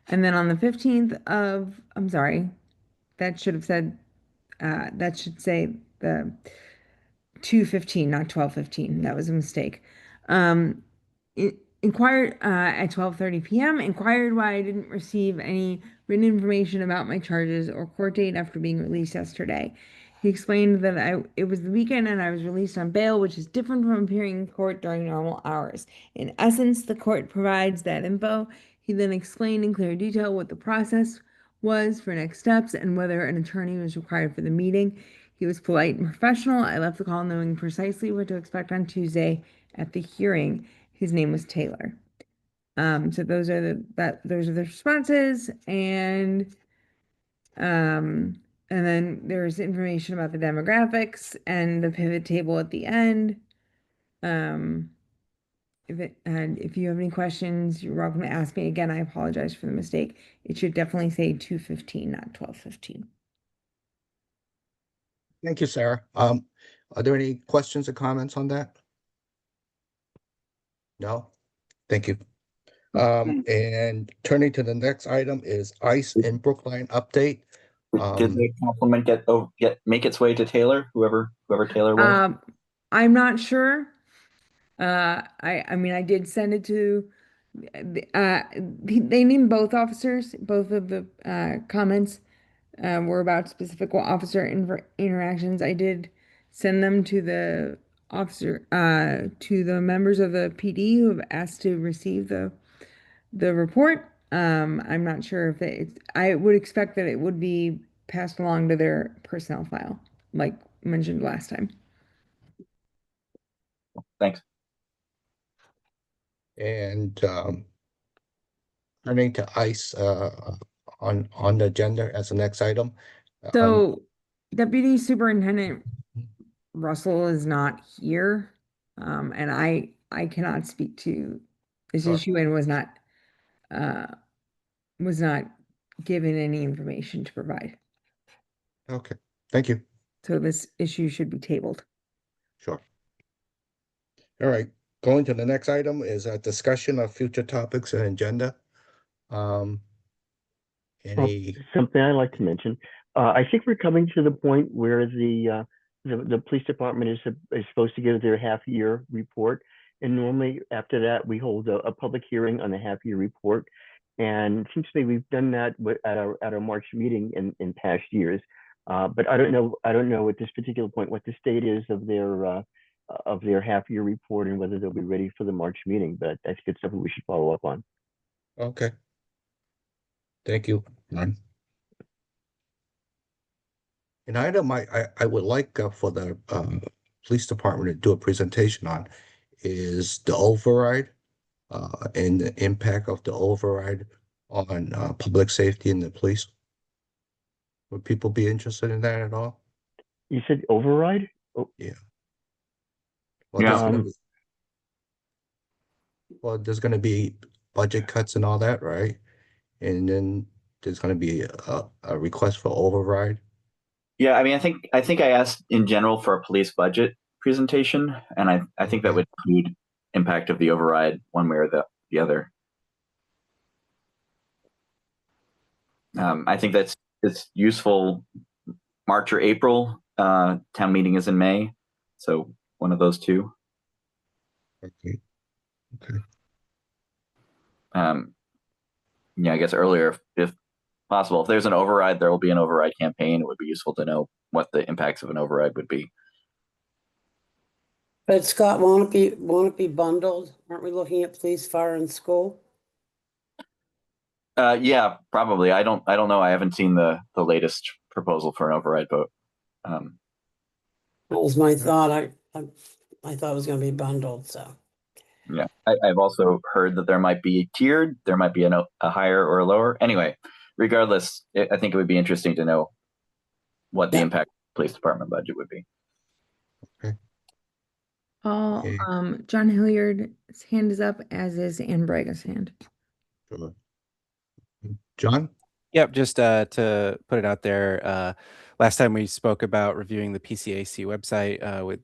And then on the 15th of, I'm sorry, that should say the 2:15, not 12:15. That was a mistake. Inquired at 12:30 p.m. Inquired why I didn't receive any written information about my charges or court date after being released yesterday. He explained that it was the weekend and I was released on bail, which is different from appearing in court during normal hours. In essence, the court provides that info. He then explained in clear detail what the process was for next steps and whether an attorney was required for the meeting. He was polite and professional. I left the call knowing precisely what to expect on Tuesday at the hearing. His name was Taylor. So those are the responses, and then there's information about the demographics and the pivot table at the end. If you have any questions, you're welcome to ask me again. I apologize for the mistake. It should definitely say 2:15, not 12:15. Thank you, Sarah. Are there any questions or comments on that? No? Thank you. And turning to the next item is ICE in Brookline update. Did the compliment make its way to Taylor, whoever Taylor was? I'm not sure. I mean, I did send it to, they named both officers. Both of the comments were about specific officer interactions. I did send them to the members of the PD who have asked to receive the report. I'm not sure if I would expect that it would be passed along to their personnel file, like mentioned last time. Thanks. And turning to ICE on the agenda as the next item. So Deputy Superintendent Russell is not here, and I cannot speak to this issue and was not given any information to provide. Okay, thank you. So this issue should be tabled. Sure. All right, going to the next item is a discussion of future topics and agenda. Something I'd like to mention. I think we're coming to the point where the police department is supposed to give their half-year report, and normally after that we hold a public hearing on the half-year report. And it seems to me we've done that at our March meeting in past years. But I don't know at this particular point what the state is of their half-year report and whether they'll be ready for the March meeting. But I think it's something we should follow up on. Okay. Thank you. An item I would like for the police department to do a presentation on is the override and the impact of the override on public safety and the police. Would people be interested in that at all? You said override? Oh. Yeah. Well, there's going to be budget cuts and all that, right? And then there's going to be a request for override. Yeah, I mean, I think I asked in general for a police budget presentation, and I think that would include impact of the override one way or the other. I think it's useful. March or April, town meeting is in May, so one of those two. Okay. Yeah, I guess earlier if possible. If there's an override, there will be an override campaign. It would be useful to know what the impacts of an override would be. But Scott, won't it be bundled? Aren't we looking at police, fire, and school? Yeah, probably. I don't know. I haven't seen the latest proposal for an override vote. That was my thought. I thought it was going to be bundled. So Yeah, I've also heard that there might be tiered. There might be a higher or a lower. Anyway, regardless, I think it would be interesting to know what the impact of the police department budget would be. John Hilliard's hand is up, as is Ann Braga's hand. Sure. John? Yep, just to put it out there, last time we spoke about reviewing the PCAC website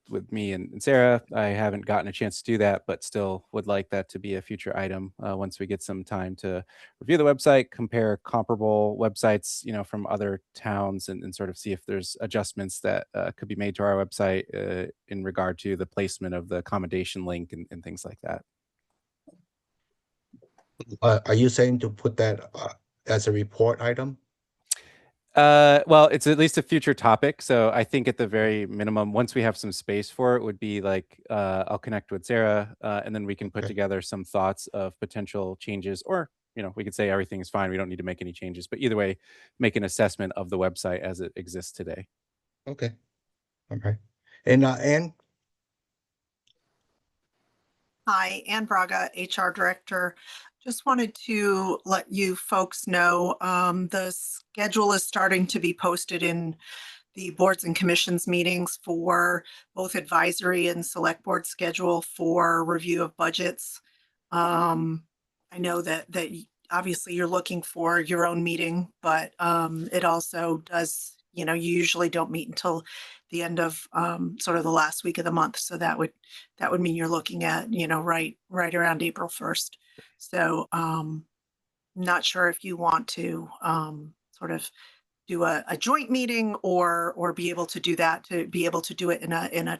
with me and Sarah. I haven't gotten a chance to do that, but still would like that to be a future item once we get some time to review the website, compare comparable websites, from other towns, and sort of see if there's adjustments that could be made to our website in regard to the placement of the accommodation link and things like that. Are you saying to put that as a report item? Well, it's at least a future topic. So I think at the very minimum, once we have some space for it, would be like I'll connect with Sarah, and then we can put together some thoughts of potential changes, or we could say everything is fine, we don't need to make any changes. But either way, make an assessment of the website as it exists today. Okay. All right. And Ann? Hi, Ann Braga, HR Director. Just wanted to let you folks know the schedule is starting to be posted in the boards and commissions meetings for both advisory and select board schedule for review of budgets. I know that obviously you're looking for your own meeting, but it also does, you usually don't meet until the end of sort of the last week of the month. So that would mean you're looking at, right around April 1st. So not sure if you want to sort of do a joint meeting or be able to do that, to be able to do it in a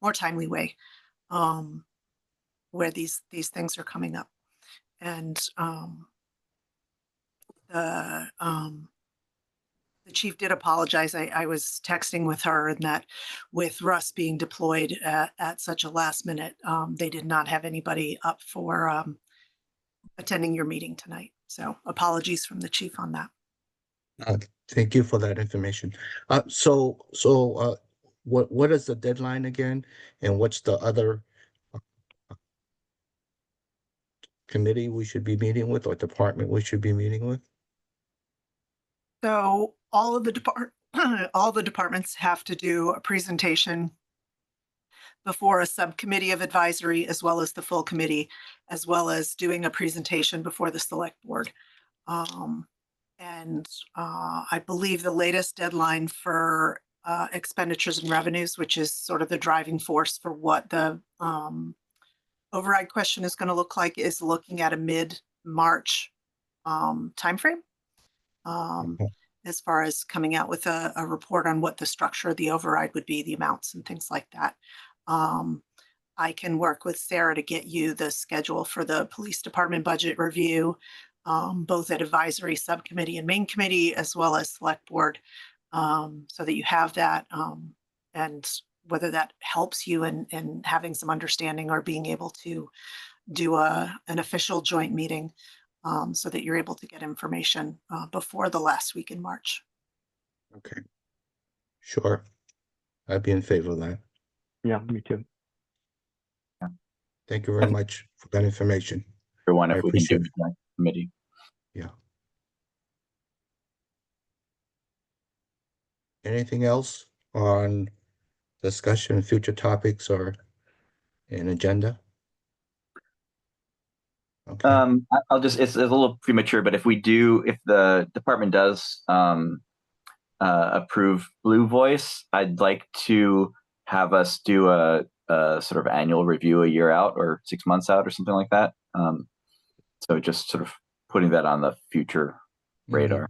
more timely way where these things are coming up. And the chief did apologize. I was texting with her, and that with Russ being deployed at such a last minute, they did not have anybody up for attending your meeting tonight. So apologies from the chief on that. Thank you for that information. So what is the deadline again? And what's the other committee we should be meeting with, or department we should be meeting with? So all of the departments have to do a presentation before a subcommittee of advisory, as well as the full committee, as well as doing a presentation before the select board. And I believe the latest deadline for expenditures and revenues, which is sort of the driving force for what the override question is going to look like, is looking at a mid-March timeframe. As far as coming out with a report on what the structure of the override would be, the amounts and things like that. I can work with Sarah to get you the schedule for the police department budget review, both at advisory, subcommittee, and main committee, as well as select board, so that you have that, and whether that helps you in having some understanding or being able to do an official joint meeting, so that you're able to get information before the last week in March. Okay. Sure. I'd be in favor of that. Yeah, me too. Thank you very much for that information. Everyone, I if we can do appreciate it tonight, committee. Yeah. Anything else on discussion, future topics, or an agenda? Okay. I'll just, it's a little premature, but if the department does approve Blue Voice, I'd like to have us do a sort of annual review a year out or 6 months out or something like that. So just sort of putting that on the future radar.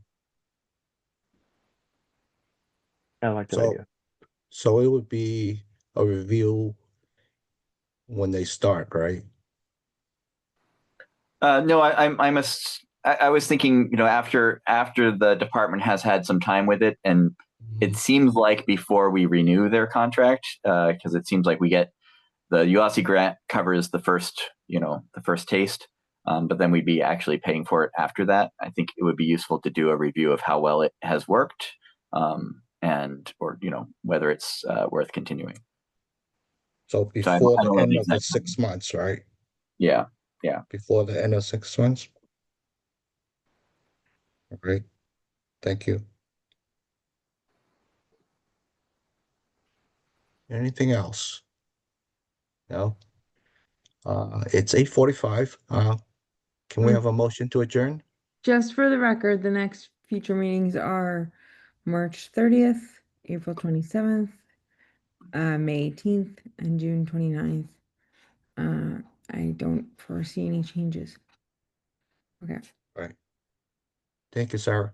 I like that idea. So it would be a review when they start, right? No, I was thinking, after the department has had some time with it, and it seems like before we renew their contract, because it seems like we get the UASI grant covers the first taste. but then we'd be actually paying for it after that. I think it would be useful to do a review of how well it has worked, and or whether it's worth continuing. So So I before don't the know end the of the exact 6 months, right? Yeah. Before the end of 6 months. All right. Thank you. Anything else? No. It's 8:45. Can we have a motion to adjourn? Just for the record, the next future meetings are March 30th, April 27th, May 18th, and June 29th. I don't foresee any changes. Okay. All right. Thank you, Sarah.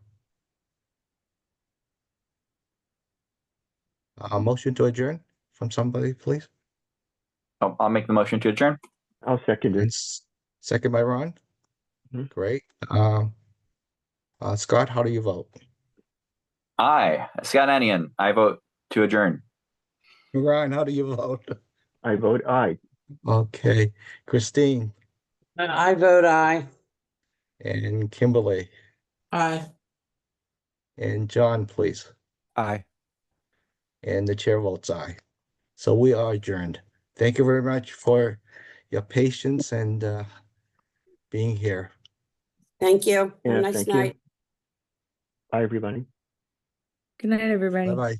A motion to adjourn from somebody, please. I'll make the motion to adjourn. I'll second And it. second by Ron. Mhm. Great. Scott, how do you vote? Aye, Scott Anion. I vote to adjourn. Ron, how do you vote? I vote aye. Okay. Christine I vote aye. and Kimberly Aye. and John, please. Aye. And the chair votes aye. So we are adjourned. Thank you very much for your patience and being here. Thank you. Have a Yeah, nice thank night. you. Bye, everybody. Good night, everybody. Bye-bye.